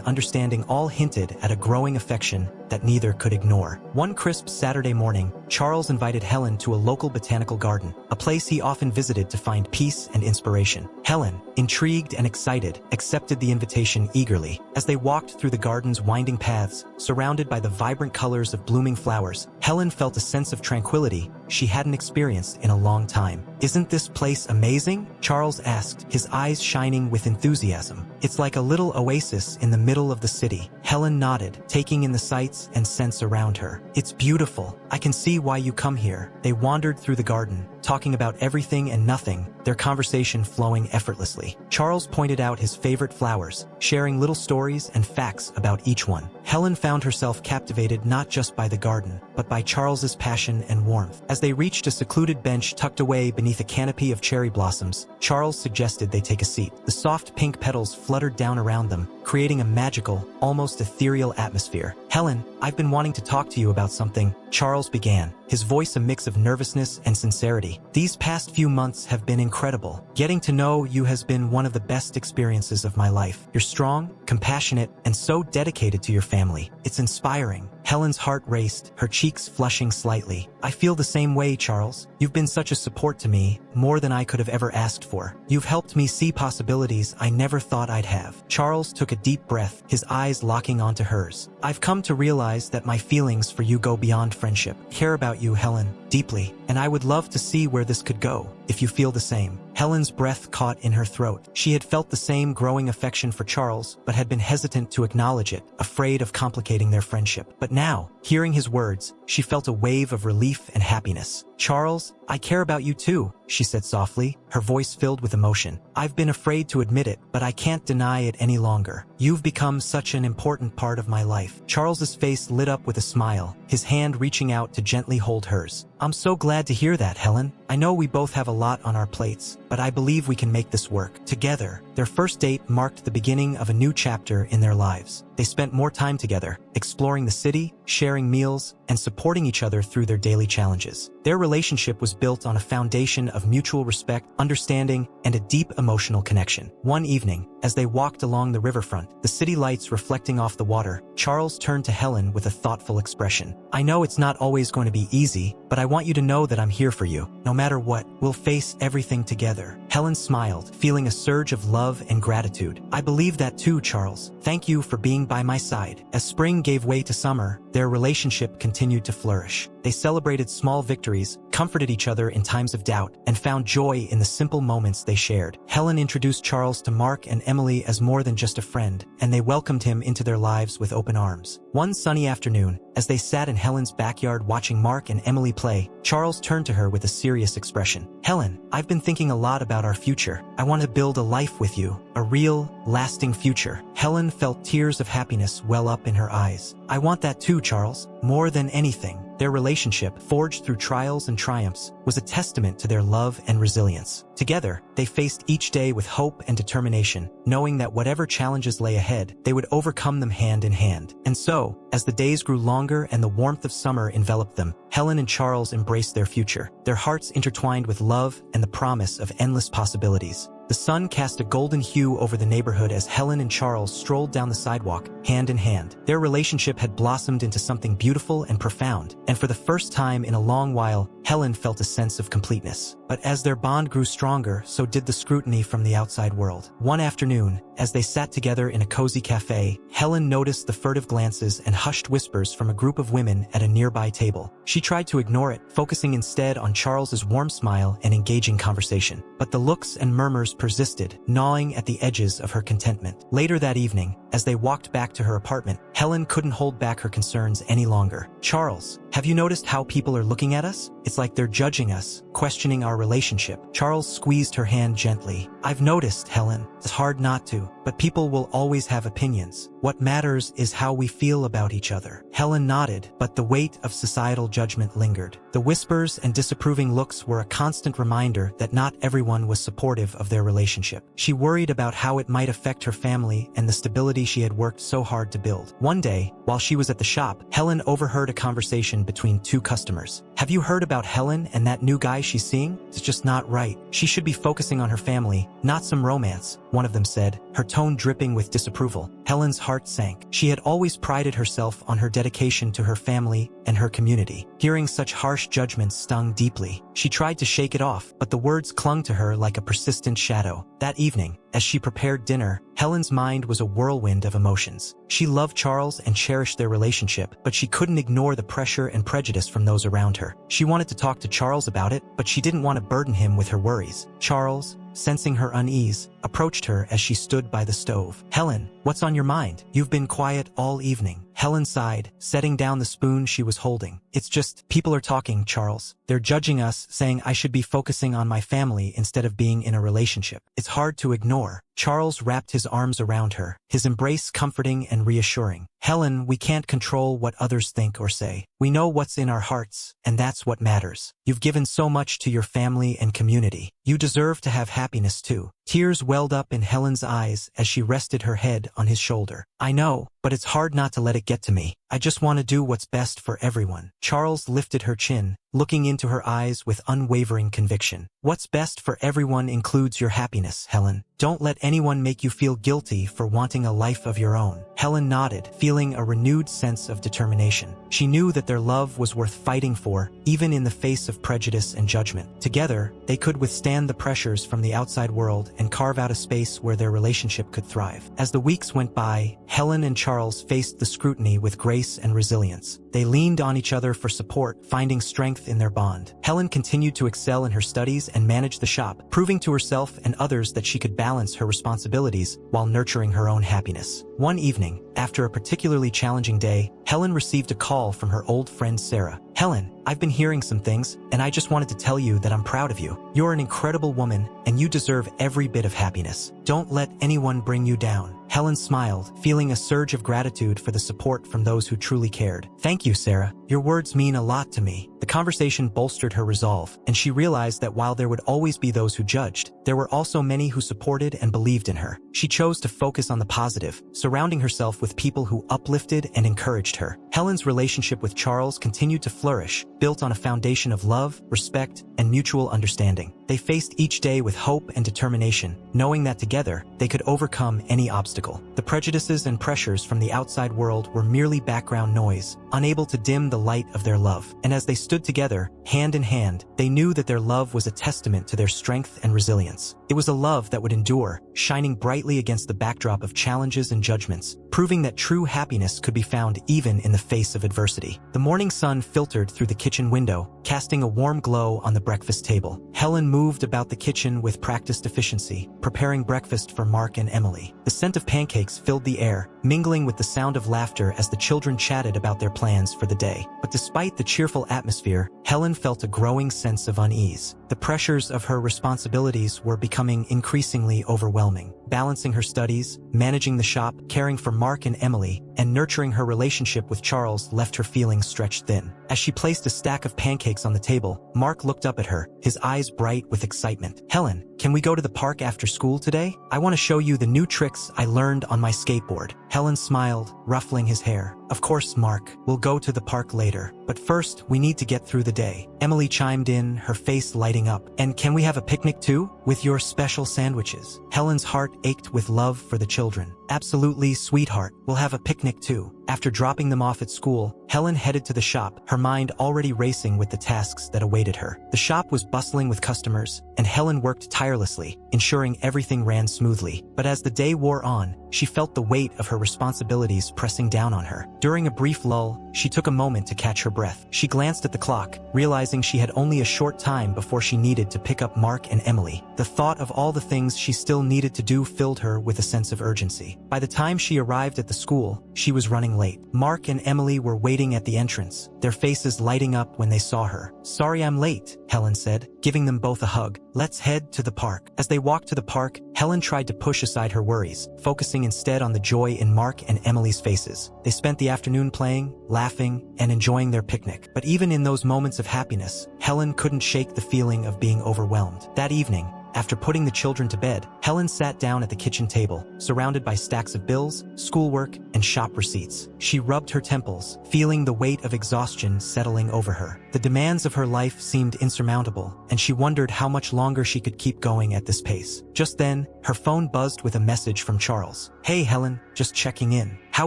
understanding all hinted at a growing affection that neither could ignore. One crisp Saturday morning, Charles invited Helen to a local botanical garden, a place he often visited to find peace and inspiration. Helen, intrigued and excited, accepted the invitation eagerly. As they walked through the garden's winding paths, surrounded by the vibrant colors of blooming flowers, Helen felt a sense of tranquility she hadn't experienced in a long time. "Isn't this place amazing?" Charles asked, his eyes shining with enthusiasm. "It's like a little oasis in the middle of the city." Helen nodded, taking in the sights and scents around her. "It's beautiful. I can see why you come here." They wandered through the garden, talking about everything and nothing, their conversation flowing effortlessly. Charles pointed out his favorite flowers, sharing little stories and facts about each one. Helen found herself captivated not just by the garden, but by Charles's passion and warmth. As they reached a secluded bench tucked away beneath a canopy of cherry blossoms, Charles suggested they take a seat. The soft pink petals fluttered down around them, creating a magical, almost ethereal atmosphere. "Helen, I've been wanting to talk to you about something," Charles began, his voice a mix of nervousness and sincerity. "These past few months have been incredible. Getting to know you has been one of the best experiences of my life. You're strong, compassionate, and so dedicated to your family. It's inspiring." Helen's heart raced, her cheeks flushing slightly. "I feel the same way, Charles. You've been such a support to me, more than I could have ever asked for. You've helped me see possibilities I never thought I'd have." Charles took a deep breath, his eyes locking onto hers. "I've come to realize that my feelings for you go beyond friendship. I care about you, Helen, deeply, and I would love to see where this could go, if you feel the same." Helen's breath caught in her throat. She had felt the same growing affection for Charles, but had been hesitant to acknowledge it, afraid of complicating their friendship. But now, hearing his words, she felt a wave of relief and happiness. "Charles, I care about you too," she said softly, her voice filled with emotion. "I've been afraid to admit it, but I can't deny it any longer. You've become such an important part of my life." Charles's face lit up with a smile, his hand reaching out to gently hold hers. "I'm so glad to hear that, Helen. I know we both have a lot on our plates, but I believe we can make this work." Together, their first date marked the beginning of a new chapter in their lives. They spent more time together, exploring the city, sharing meals, and supporting each other through their daily challenges. Their relationship was built on a foundation of mutual respect, understanding, and a deep emotional connection. One evening, as they walked along the riverfront, the city lights reflecting off the water, Charles turned to Helen with a thoughtful expression. "I know it's not always going to be easy, but I want you to know that I'm here for you. No matter what, we'll face everything together." Helen smiled, feeling a surge of love and gratitude. "I believe that too, Charles. Thank you for being by my side." As spring gave way to summer, their relationship continued to flourish. They celebrated small victories, comforted each other in times of doubt, and found joy in the simple moments they shared. Helen introduced Charles to Mark and Emily as more than just a friend, and they welcomed him into their lives with open arms. One sunny afternoon, as they sat in Helen's backyard watching Mark and Emily play, Charles turned to her with a serious expression. "Helen, I've been thinking a lot about our future. I want to build a life with you, a real, lasting future." Helen felt tears of happiness well up in her eyes. "I want that too, Charles, more than anything." Their relationship, forged through trials and triumphs, was a testament to their love and resilience. Together, they faced each day with hope and determination, knowing that whatever challenges lay ahead, they would overcome them hand in hand. And so, as the days grew longer and the warmth of summer enveloped them, Helen and Charles embraced their future, their hearts intertwined with love and the promise of endless possibilities. The sun cast a golden hue over the neighborhood as Helen and Charles strolled down the sidewalk, hand in hand. Their relationship had blossomed into something beautiful and profound, and for the first time in a long while, Helen felt a sense of completeness. But as their bond grew stronger, so did the scrutiny from the outside world. One afternoon, as they sat together in a cozy cafe, Helen noticed the furtive glances and hushed whispers from a group of women at a nearby table. She tried to ignore it, focusing instead on Charles's warm smile and engaging conversation. But the looks and murmurs persisted, gnawing at the edges of her contentment. Later that evening, as they walked back to her apartment, Helen couldn't hold back her concerns any longer. "Charles, have you noticed how people are looking at us? It's like they're judging us, questioning our relationship." Charles squeezed her hand gently. "I've noticed, Helen. It's hard not to, but people will always have opinions. What matters is how we feel about each other." Helen nodded, but the weight of societal judgment lingered. The whispers and disapproving looks were a constant reminder that not everyone was supportive of their relationship. She worried about how it might affect her family and the stability she had worked so hard to build. One day, while she was at the shop, Helen overheard a conversation between two customers. "Have you heard about Helen and that new guy she's seeing? It's just not right. She should be focusing on her family, not some romance," one of them said, her tone dripping with disapproval. Helen's heart sank. She had always prided herself on her dedication to her family and her community. Hearing such harsh judgments stung deeply. She tried to shake it off, but the words clung to her like a persistent shadow. That evening, as she prepared dinner, Helen's mind was a whirlwind of emotions. She loved Charles and cherished their relationship, but she couldn't ignore the pressure and prejudice from those around her. She wanted to talk to Charles about it, but she didn't want to burden him with her worries. Charles, sensing her unease, approached her as she stood by the stove. "Helen, what's on your mind? You've been quiet all evening." Helen sighed, setting down the spoon she was holding. "It's just, people are talking, Charles. They're judging us, saying I should be focusing on my family instead of being in a relationship. It's hard to ignore." Charles wrapped his arms around her, his embrace comforting and reassuring. "Helen, we can't control what others think or say. We know what's in our hearts, and that's what matters. You've given so much to your family and community. You deserve to have happiness too." Tears welled up in Helen's eyes as she rested her head on his shoulder. "I know, but it's hard not to let it get to me. I just want to do what's best for everyone." Charles lifted her chin, looking into her eyes with unwavering conviction. "What's best for everyone includes your happiness, Helen. Don't let anyone make you feel guilty for wanting a life of your own." Helen nodded, feeling a renewed sense of determination. She knew that their love was worth fighting for, even in the face of prejudice and judgment. Together, they could withstand the pressures from the outside world and carve out a space where their relationship could thrive. As the weeks went by, Helen and Charles faced the scrutiny with grace and resilience. They leaned on each other for support, finding strength in their bond. Helen continued to excel in her studies and manage the shop, proving to herself and others that she could balance her responsibilities while nurturing her own happiness. One evening, after a particularly challenging day, Helen received a call from her old friend Sarah. "Helen, I've been hearing some things, and I just wanted to tell you that I'm proud of you. You're an incredible woman, and you deserve every bit of happiness. Don't let anyone bring you down." Helen smiled, feeling a surge of gratitude for the support from those who truly cared. "Thank you, Sarah. Your words mean a lot to me." The conversation bolstered her resolve, and she realized that while there would always be those who judged, there were also many who supported and believed in her. She chose to focus on the positive, surrounding herself with people who uplifted and encouraged her. Helen's relationship with Charles continued to flourish, built on a foundation of love, respect, and mutual understanding. They faced each day with hope and determination, knowing that together they could overcome any obstacle. The prejudices and pressures from the outside world were merely background noise, unable unable to dim the light of their love. And as they stood together, hand in hand, they knew that their love was a testament to their strength and resilience. It was a love that would endure, shining brightly against the backdrop of challenges and judgments, proving that true happiness could be found even in the face of adversity. The morning sun filtered through the kitchen window, casting a warm glow on the breakfast table. Helen moved about the kitchen with practiced efficiency, preparing breakfast for Mark and Emily. The scent of pancakes filled the air, mingling with the sound of laughter as the children chatted about their plans for the day. But despite the cheerful atmosphere, Helen felt a growing sense of unease. The pressures of her responsibilities were becoming increasingly overwhelming. Balancing her studies, managing the shop, caring for Mark and Emily, and nurturing her relationship with Charles left her feeling stretched thin. As she placed a stack of pancakes on the table, Mark looked up at her, his eyes bright with excitement. "Helen, can we go to the park after school today? I want to show you the new tricks I learned on my skateboard." Helen smiled, ruffling his hair. "Of course, Mark. We'll go to the park later. But first, we need to get through the day." Emily chimed in, her face lighting up. "And can we have a picnic too? With your special sandwiches?" Helen's heart ached with love for the children. "Absolutely, sweetheart. We'll have a picnic too." After dropping them off at school, Helen headed to the shop, her mind already racing with the tasks that awaited her. The shop was bustling with customers, and Helen worked tirelessly, ensuring everything ran smoothly. But as the day wore on, she felt the weight of her responsibilities pressing down on her. During a brief lull, she took a moment to catch her breath. She glanced at the clock, realizing she had only a short time before she needed to pick up Mark and Emily. The thought of all the things she still needed to do filled her with a sense of urgency. By the time she arrived at the school, she was running late. Mark and Emily were waiting at the entrance, their faces lighting up when they saw her. "Sorry I'm late," Helen said, giving them both a hug. "Let's head to the park." As they walked to the park, Helen tried to push aside her worries, focusing instead on the joy in Mark and Emily's faces. They spent the afternoon playing, laughing, and enjoying their picnic. But even in those moments of happiness, Helen couldn't shake the feeling of being overwhelmed. That evening, after putting the children to bed, Helen sat down at the kitchen table, surrounded by stacks of bills, schoolwork, and shop receipts. She rubbed her temples, feeling the weight of exhaustion settling over her. The demands of her life seemed insurmountable, and she wondered how much longer she could keep going at this pace. Just then, her phone buzzed with a message from Charles. "Hey Helen, just checking in. How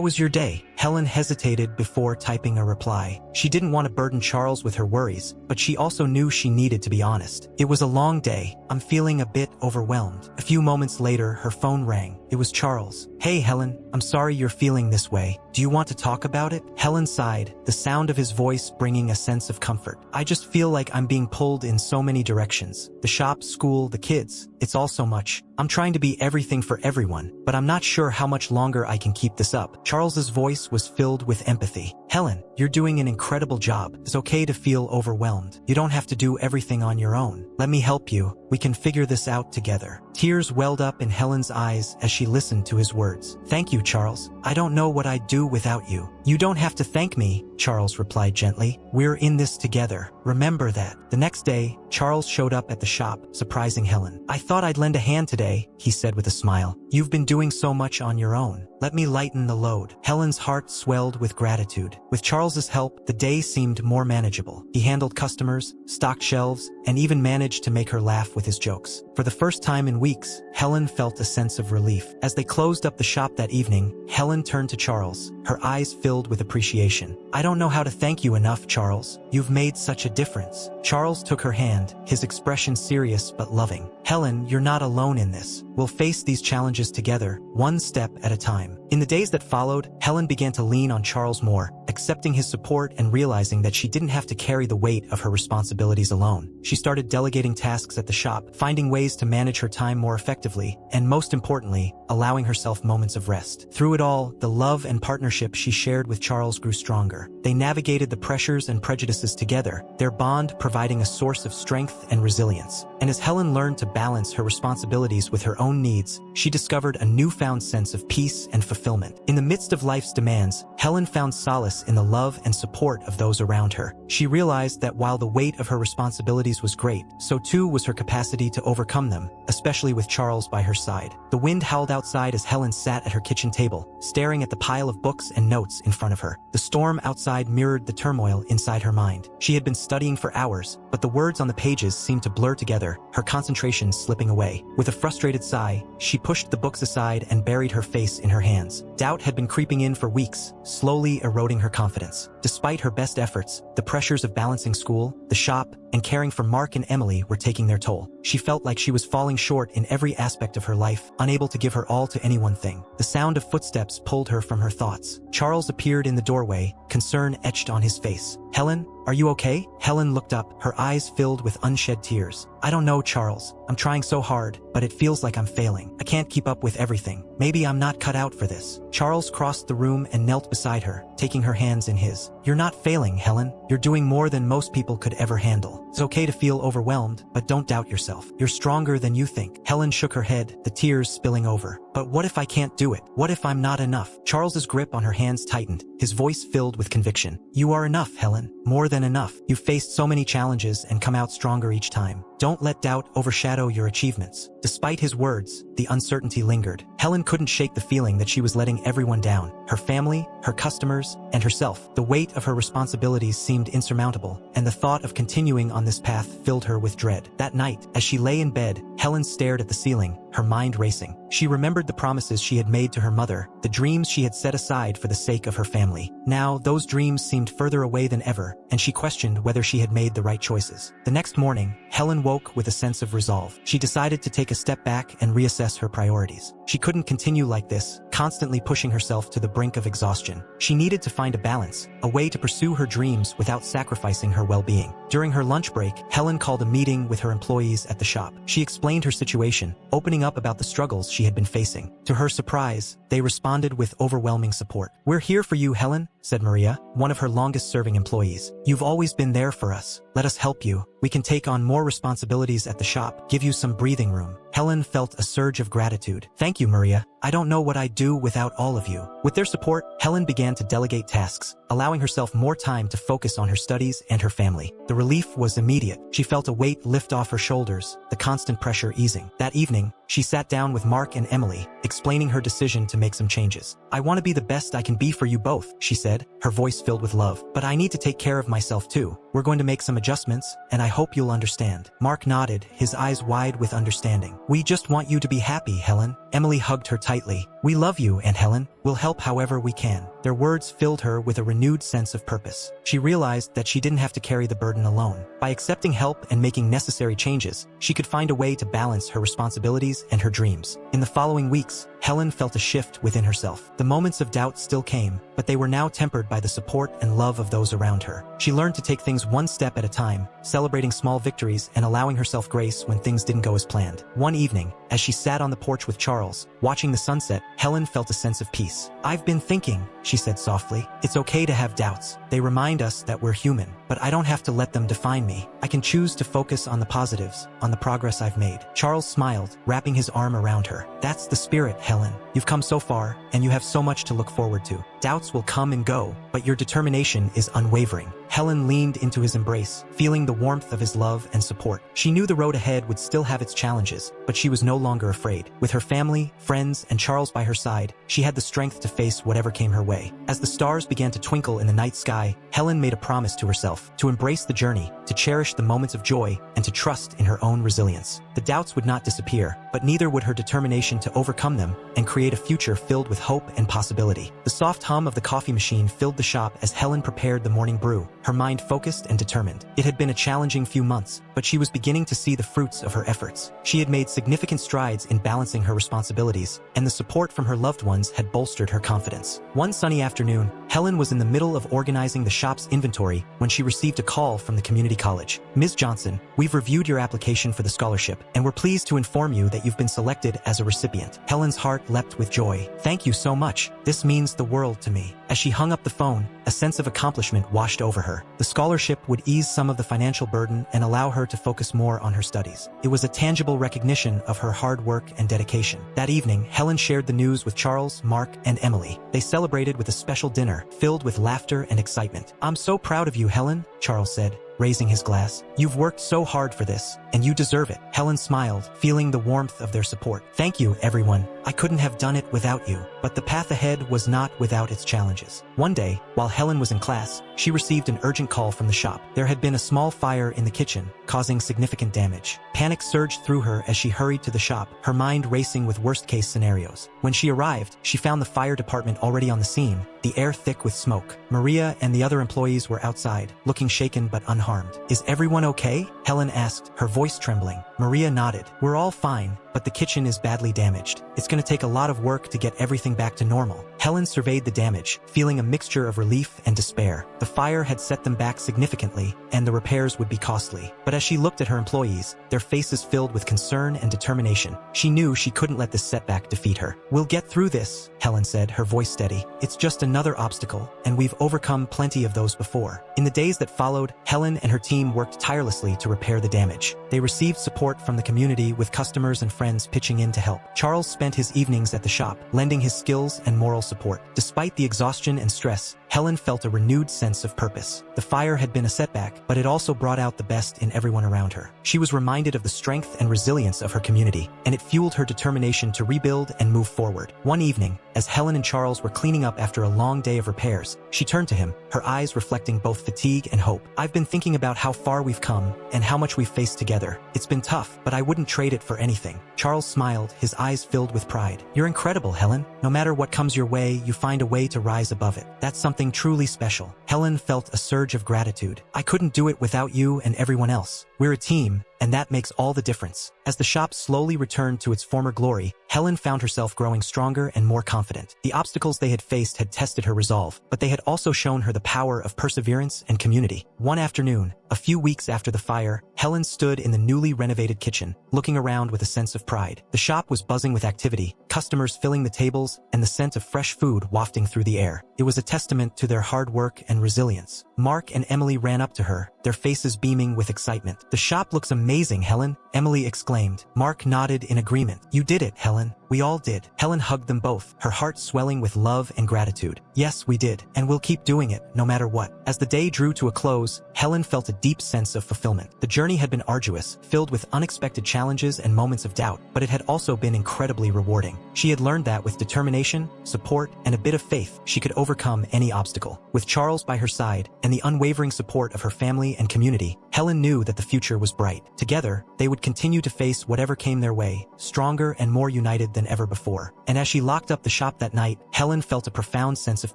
was your day?" Helen hesitated before typing a reply. She didn't want to burden Charles with her worries, but she also knew she needed to be honest. "It was a long day. I'm feeling a bit overwhelmed." A few moments later, her phone rang. It was Charles. "Hey Helen, I'm sorry you're feeling this way. Do you want to talk about it?" Helen sighed, the sound of his voice bringing a sense of comfort. "I just feel like I'm being pulled in so many directions. The shop, school, the kids. It's all so much. I'm trying to be everything for everyone, but I'm not sure how much longer I can keep this up." Charles's voice was filled with empathy. "Helen, you're doing an incredible job. It's okay to feel overwhelmed. You don't have to do everything on your own. Let me help you. We can figure this out together." Tears welled up in Helen's eyes as she listened to his words. "Thank you, Charles. I don't know what I'd do without you." "You don't have to thank me," Charles replied gently. "We're in this together. Remember that." The next day, Charles showed up at the shop, surprising Helen. "I thought I'd lend a hand today," he said with a smile. "You've been doing so much on your own. Let me lighten the load." Helen's heart swelled with gratitude. With Charles's help, the day seemed more manageable. He handled customers, stocked shelves, and even managed to make her laugh with his jokes. For the first time in weeks, Helen felt a sense of relief. As they closed up the shop that evening, Helen turned to Charles, her eyes filled with appreciation. "I don't know how to thank you enough, Charles. You've made such a difference." Charles took her hand, his expression serious but loving. "Helen, you're not alone in this. We'll face these challenges together, one step at a time." In the days that followed, Helen began to lean on Charles more, accepting his support and realizing that she didn't have to carry the weight of her responsibilities alone. She started delegating tasks at the shop, finding ways to manage her time more effectively, and most importantly, allowing herself moments of rest. Through it all, the love and partnership she shared with Charles grew stronger. They navigated the pressures and prejudices together, their bond providing a source of strength and resilience. And as Helen learned to balance her responsibilities with her own needs, she discovered a newfound sense of peace and fulfillment. In the midst of life's demands, Helen found solace in the love and support of those around her. She realized that while the weight of her responsibilities was great, so too was her capacity to overcome them, especially with Charles by her side. The wind howled outside as Helen sat at her kitchen table, staring at the pile of books and notes in front of her. The storm outside mirrored the turmoil inside her mind. She had been studying for hours, but the words on the pages seemed to blur together, her concentration slipping away. With a frustrated sigh, she pushed the books aside and buried her face in her hands. Doubt had been creeping in for weeks, slowly eroding her confidence. Despite her best efforts, the pressures of balancing school, the shop, and caring for Mark and Emily were taking their toll. She felt like she was falling short in every aspect of her life, unable to give her all to any one thing. The sound of footsteps pulled her from her thoughts. Charles appeared in the doorway, concern etched on his face. "Helen, are you okay?" Helen looked up, her eyes filled with unshed tears. "I don't know, Charles. I'm trying so hard, but it feels like I'm failing. I can't keep up with everything. Maybe I'm not cut out for this." Charles crossed the room and knelt beside her, taking her hands in his. "You're not failing, Helen. You're doing more than most people could ever handle. It's okay to feel overwhelmed, but don't doubt yourself. You're stronger than you think." Helen shook her head, the tears spilling over. "But what if I can't do it? What if I'm not enough?" Charles's grip on her hands tightened, his voice filled with conviction. "You are enough, Helen. More than enough. You've faced so many challenges and come out stronger each time. Don't let doubt overshadow your achievements." Despite his words, the uncertainty lingered. Helen couldn't shake the feeling that she was letting everyone down. Her family, her customers, and herself. The weight of her responsibilities seemed insurmountable, and the thought of continuing on this path filled her with dread. That night, as she lay in bed, Helen stared at the ceiling, her mind racing. She remembered the promises she had made to her mother, the dreams she had set aside for the sake of her family. Now, those dreams seemed further away than ever, and she questioned whether she had made the right choices. The next morning, Helen woke with a sense of resolve. She decided to take a step back and reassess her priorities. She couldn't continue like this, constantly pushing herself to the brink of exhaustion. She needed to find a balance, a way to pursue her dreams without sacrificing her well-being. During her lunch break, Helen called a meeting with her employees at the shop. She explained her situation, opening up about the struggles she had been facing. To her surprise, they responded with overwhelming support. "We're here for you, Helen," said Maria, one of her longest-serving employees. "You've always been there for us. Let us help you. We can take on more responsibilities at the shop, give you some breathing room." Helen felt a surge of gratitude. "Thank you, Maria. I don't know what I'd do without all of you." With their support, Helen began to delegate tasks, allowing herself more time to focus on her studies and her family. The relief was immediate. She felt a weight lift off her shoulders, the constant pressure easing. That evening, she sat down with Mark and Emily, explaining her decision to make some changes. "I want to be the best I can be for you both," she said, her voice filled with love. "But I need to take care of myself too. We're going to make some adjustments, and I hope you'll understand." Mark nodded, his eyes wide with understanding. "We just want you to be happy, Helen." Emily hugged her tightly. "We love you, Aunt Helen. We'll help however we can." Their words filled her with a renewed sense of purpose. She realized that she didn't have to carry the burden alone. By accepting help and making necessary changes, she could find a way to balance her responsibilities and her dreams. In the following weeks, Helen felt a shift within herself. The moments of doubt still came, but they were now tempered by the support and love of those around her. She learned to take things one step at a time, celebrating small victories and allowing herself grace when things didn't go as planned. One evening, as she sat on the porch with Charles, watching the sunset, Helen felt a sense of peace. "I've been thinking," she said softly. "It's okay to have doubts. They remind us that we're human, but I don't have to let them define me. I can choose to focus on the positives, on the progress I've made." Charles smiled, wrapping his arm around her. "That's the spirit, Helen. You've come so far, and you have so much to look forward to. Doubts will come and go, but your determination is unwavering." Helen leaned into his embrace, feeling the warmth of his love and support. She knew the road ahead would still have its challenges, but she was no longer afraid. With her family, friends, and Charles by her side, she had the strength to face whatever came her way. As the stars began to twinkle in the night sky, Helen made a promise to herself to embrace the journey, to cherish the moments of joy, and to trust in her own resilience. The doubts would not disappear, but neither would her determination to overcome them and create a future filled with hope and possibility. The soft hum of the coffee machine filled the shop as Helen prepared the morning brew, her mind focused and determined. It had been a challenging few months, but she was beginning to see the fruits of her efforts. She had made significant strides in balancing her responsibilities, and the support from her loved ones had bolstered her confidence. One sunny afternoon, Helen was in the middle of organizing the shop's inventory when she received a call from the community college. "Ms. Johnson, we've reviewed your application for the scholarship, and we're pleased to inform you that you've been selected as a recipient." Helen's heart leapt with joy. "Thank you so much. This means the world to me." As she hung up the phone, a sense of accomplishment washed over her. The scholarship would ease some of the financial burden and allow her to focus more on her studies. It was a tangible recognition of her hard work and dedication. That evening, Helen shared the news with Charles, Mark, and Emily. They celebrated with a special dinner, filled with laughter and excitement. "I'm so proud of you, Helen," Charles said. raising his glass. "You've worked so hard for this, and you deserve it." Helen smiled, feeling the warmth of their support. "Thank you, everyone. I couldn't have done it without you." But the path ahead was not without its challenges. One day, while Helen was in class, she received an urgent call from the shop. There had been a small fire in the kitchen, causing significant damage. Panic surged through her as she hurried to the shop, her mind racing with worst-case scenarios. When she arrived, she found the fire department already on the scene, the air thick with smoke. Maria and the other employees were outside, looking shaken but unharmed. "Is everyone okay?" Helen asked, her voice trembling. Maria nodded. "We're all fine, but the kitchen is badly damaged. It's going to take a lot of work to get everything back to normal." Helen surveyed the damage, feeling a mixture of relief and despair. The fire had set them back significantly, and the repairs would be costly. But as she looked at her employees, their faces filled with concern and determination. She knew she couldn't let this setback defeat her. "We'll get through this," Helen said, her voice steady. "It's just another obstacle, and we've overcome plenty of those before." In the days that followed, Helen and her team worked tirelessly to repair the damage. They received support from the community, with customers and friends pitching in to help. Charles spent his evenings at the shop, lending his skills and moral support. Despite the exhaustion and stress, Helen felt a renewed sense of purpose. The fire had been a setback, but it also brought out the best in everyone around her. She was reminded of the strength and resilience of her community, and it fueled her determination to rebuild and move forward. One evening, as Helen and Charles were cleaning up after a long day of repairs, she turned to him, her eyes reflecting both fatigue and hope. "I've been thinking about how far we've come and how much we've faced together. It's been tough, but I wouldn't trade it for anything." Charles smiled, his eyes filled with pride. "You're incredible, Helen. No matter what comes your way, you find a way to rise above it. That's something truly special." Helen felt a surge of gratitude. "I couldn't do it without you and everyone else. We're a team, and that makes all the difference." As the shop slowly returned to its former glory, Helen found herself growing stronger and more confident. The obstacles they had faced had tested her resolve, but they had also shown her the power of perseverance and community. One afternoon, a few weeks after the fire, Helen stood in the newly renovated kitchen, looking around with a sense of pride. The shop was buzzing with activity, customers filling the tables, and the scent of fresh food wafting through the air. It was a testament to their hard work and resilience. Mark and Emily ran up to her, their faces beaming with excitement. "The shop looks amazing, Helen," Emily exclaimed. Mark nodded in agreement. "You did it, Helen. We all did." Helen hugged them both, her heart swelling with love and gratitude. "Yes, we did, and we'll keep doing it, no matter what." As the day drew to a close, Helen felt a deep sense of fulfillment. The journey had been arduous, filled with unexpected challenges and moments of doubt, but it had also been incredibly rewarding. She had learned that with determination, support, and a bit of faith, she could overcome any obstacle. With Charles by her side, and the unwavering support of her family and community, Helen knew that the future was bright. Together, they would continue to face whatever came their way, stronger and more united than ever before. And as she locked up the shop that night, Helen felt a profound sense of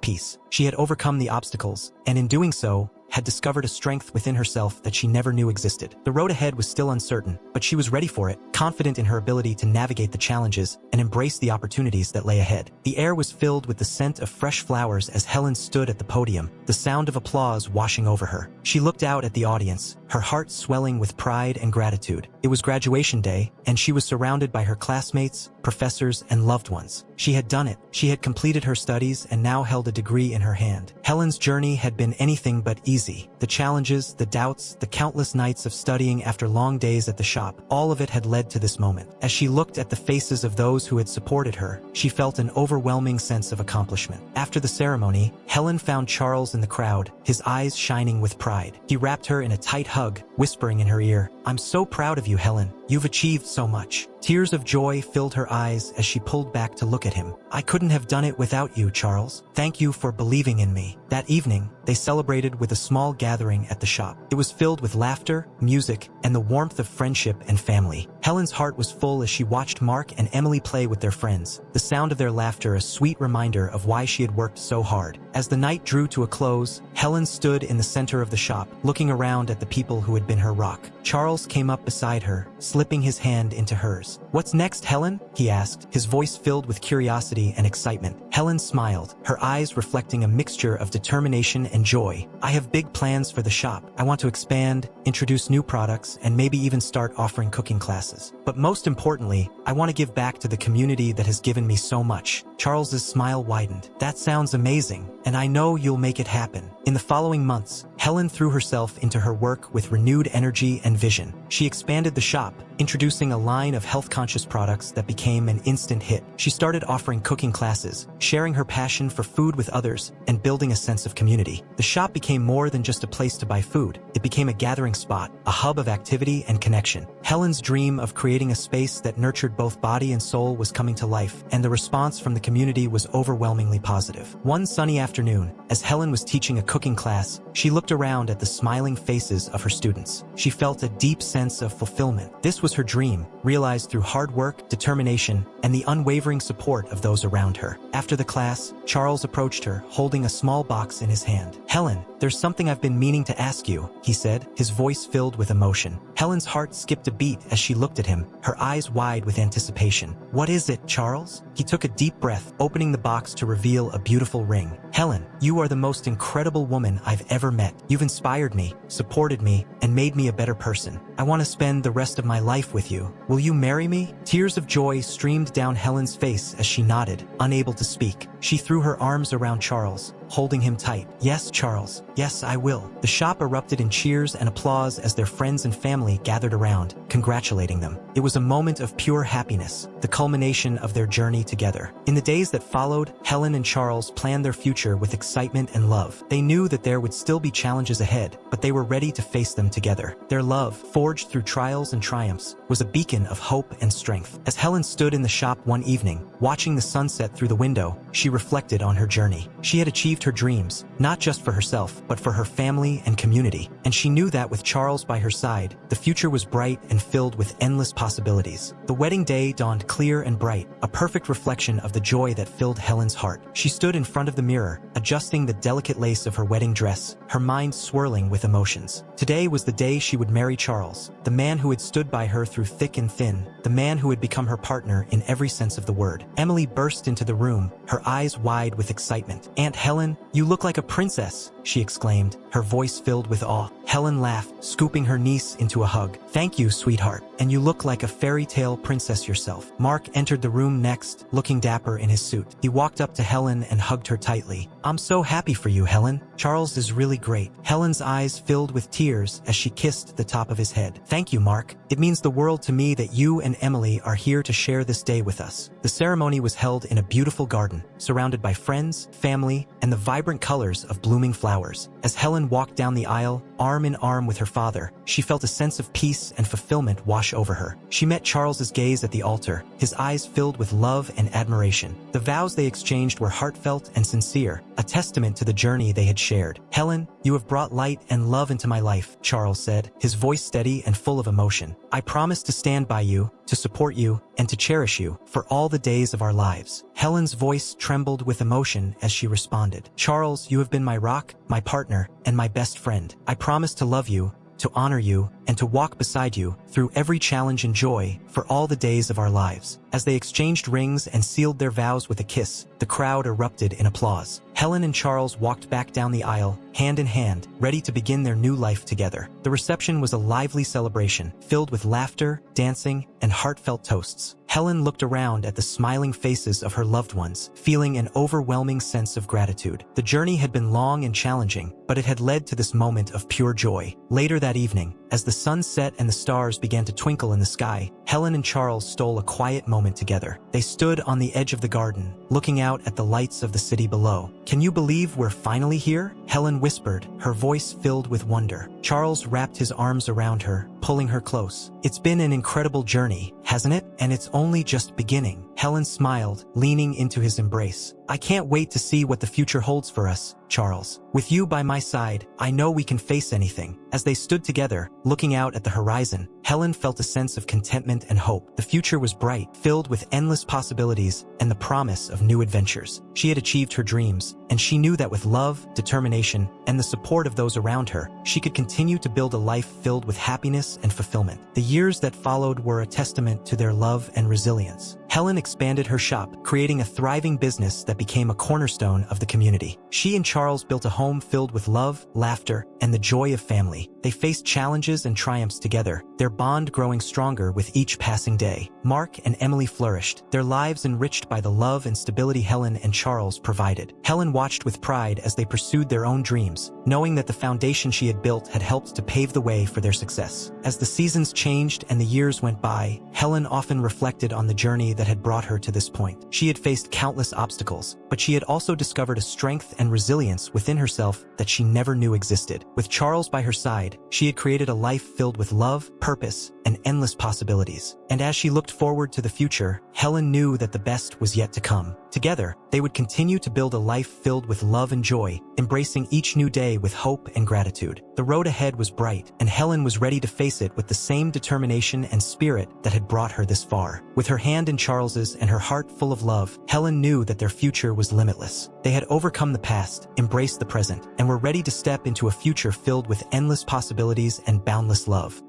peace. She had overcome the obstacles, and in doing so, had discovered a strength within herself that she never knew existed. The road ahead was still uncertain, but she was ready for it, confident in her ability to navigate the challenges and embrace the opportunities that lay ahead. The air was filled with the scent of fresh flowers as Helen stood at the podium, the sound of applause washing over her. She looked out at the audience, her heart swelling with pride and gratitude. It was graduation day, and she was surrounded by her classmates, professors, and loved ones. She had done it. She had completed her studies and now held a degree in her hand. Helen's journey had been anything but easy. The challenges, the doubts, the countless nights of studying after long days at the shop, all of it had led to this moment. As she looked at the faces of those who had supported her, she felt an overwhelming sense of accomplishment. After the ceremony, Helen found Charles in the crowd, his eyes shining with pride. He wrapped her in a tight hug, whispering in her ear, "I'm so proud of you, Helen. You've achieved so much." Tears of joy filled her eyes as she pulled back to look at him. "I couldn't have done it without you, Charles. Thank you for believing in me." That evening, they celebrated with a small gathering at the shop. It was filled with laughter, music, and the warmth of friendship and family. Helen's heart was full as she watched Mark and Emily play with their friends, the sound of their laughter a sweet reminder of why she had worked so hard. As the night drew to a close, Helen stood in the center of the shop, looking around at the people who had been her rock. Charles came up beside her, slipping his hand into hers. "What's next, Helen?" he asked, his voice filled with curiosity and excitement. Helen smiled, her eyes reflecting a mixture of determination and joy. "I have big plans for the shop. I want to expand, introduce new products, and maybe even start offering cooking classes. But most importantly, I want to give back to the community that has given me so much." Charles's smile widened. "That sounds amazing, and I know you'll make it happen." In the following months, Helen threw herself into her work with renewed energy and vision. She expanded the shop, introducing a line of health-conscious products that became an instant hit. She started offering cooking classes, sharing her passion for food with others, and building a sense of community. The shop became more than just a place to buy food. It became a gathering spot, a hub of activity and connection. Helen's dream of creating a space that nurtured both body and soul was coming to life, and the response from the community was overwhelmingly positive. One sunny afternoon, as Helen was teaching a cooking class, she looked around at the smiling faces of her students. She felt a deep sense of fulfillment. This was her dream, realized through hard work, determination, and the unwavering support of those around her. After the class, Charles approached her, holding a small box in his hand. "Helen, there's something I've been meaning to ask you," he said, his voice filled with emotion. Helen's heart skipped a beat as she looked at him, her eyes wide with anticipation. "What is it, Charles?" He took a deep breath, opening the box to reveal a beautiful ring. "Helen, you are the most incredible woman I've ever met. You've inspired me, supported me, and made me a better person. I want to spend the rest of my life with you. Will you marry me?" Tears of joy streamed down Helen's face as she nodded, unable to speak. She threw her arms around Charles, holding him tight. "Yes, Charles. Yes, I will." The shop erupted in cheers and applause as their friends and family gathered around, congratulating them. It was a moment of pure happiness, the culmination of their journey together. In the days that followed, Helen and Charles planned their future with excitement and love. They knew that there would still be challenges ahead, but they were ready to face them together. Their love, forged through trials and triumphs, was a beacon of hope and strength. As Helen stood in the shop one evening, watching the sunset through the window, she reflected on her journey. She had achieved her dreams, not just for herself, but for her family and community. And she knew that with Charles by her side, the future was bright and filled with endless possibilities. The wedding day dawned clear and bright, a perfect reflection of the joy that filled Helen's heart. She stood in front of the mirror, adjusting the delicate lace of her wedding dress, her mind swirling with emotions. Today was the day she would marry Charles, the man who had stood by her through thick and thin, the man who had become her partner in every sense of the word. Emily burst into the room, her eyes wide with excitement. "Aunt Helen, you look like a princess," she exclaimed, her voice filled with awe. Helen laughed, scooping her niece into a hug. "Thank you, sweetheart. And you look like a fairy tale princess yourself." Mark entered the room next, looking dapper in his suit. He walked up to Helen and hugged her tightly. "I'm so happy for you, Helen. Charles is really great." Helen's eyes filled with tears as she kissed the top of his head. "Thank you, Mark. It means the world to me that you and Emily are here to share this day with us." The ceremony was held in a beautiful garden, surrounded by friends, family, and the vibrant colors of blooming flowers. As Helen walked down the aisle, arm in arm with her father, she felt a sense of peace and fulfillment wash over her. She met Charles's gaze at the altar, his eyes filled with love and admiration. The vows they exchanged were heartfelt and sincere, a testament to the journey they had shared. "Helen, you have brought light and love into my life," Charles said, his voice steady and full of emotion. "I promise to stand by you, to support you, and to cherish you for all the days of our lives." Helen's voice trembled with emotion as she responded. "Charles, you have been my rock, my partner, and my best friend. I promise to love you, to honor you, and to walk beside you through every challenge and joy for all the days of our lives." As they exchanged rings and sealed their vows with a kiss, the crowd erupted in applause. Helen and Charles walked back down the aisle, hand in hand, ready to begin their new life together. The reception was a lively celebration, filled with laughter, dancing, and heartfelt toasts. Helen looked around at the smiling faces of her loved ones, feeling an overwhelming sense of gratitude. The journey had been long and challenging, but it had led to this moment of pure joy. Later that evening, as the sun set and the stars began to twinkle in the sky, Helen and Charles stole a quiet moment together. They stood on the edge of the garden, looking out at the lights of the city below. "Can you believe we're finally here?" Helen whispered, her voice filled with wonder. Charles wrapped his arms around her, pulling her close. "It's been an incredible journey, hasn't it? And it's only just beginning." Helen smiled, leaning into his embrace. "I can't wait to see what the future holds for us, Charles. With you by my side, I know we can face anything." As they stood together, looking out at the horizon, Helen felt a sense of contentment and hope. The future was bright, filled with endless possibilities and the promise of new adventures. She had achieved her dreams, and she knew that with love, determination, and the support of those around her, she could continue to build a life filled with happiness and fulfillment. The years that followed were a testament to their love and resilience. Helen expanded her shop, creating a thriving business that became a cornerstone of the community. She and Charles built a home filled with love, laughter, and the joy of family. They faced challenges and triumphs together, their bond growing stronger with each passing day. Mark and Emily flourished, their lives enriched by the love and stability Helen and Charles provided. Helen watched with pride as they pursued their own dreams, knowing that the foundation she had built had helped to pave the way for their success. As the seasons changed and the years went by, Helen often reflected on the journey that had brought her to this point. She had faced countless obstacles, but she had also discovered a strength and resilience within herself that she never knew existed. With Charles by her side, she had created a life filled with love, purpose, and endless possibilities. And as she looked forward to the future, Helen knew that the best was yet to come. Together, they would continue to build a life filled with love and joy, embracing each new day with hope and gratitude. The road ahead was bright, and Helen was ready to face it with the same determination and spirit that had brought her this far. With her hand in Charles's and her heart full of love, Helen knew that their future was limitless. They had overcome the past, embraced the present, and were ready to step into a future filled with endless possibilities and boundless love.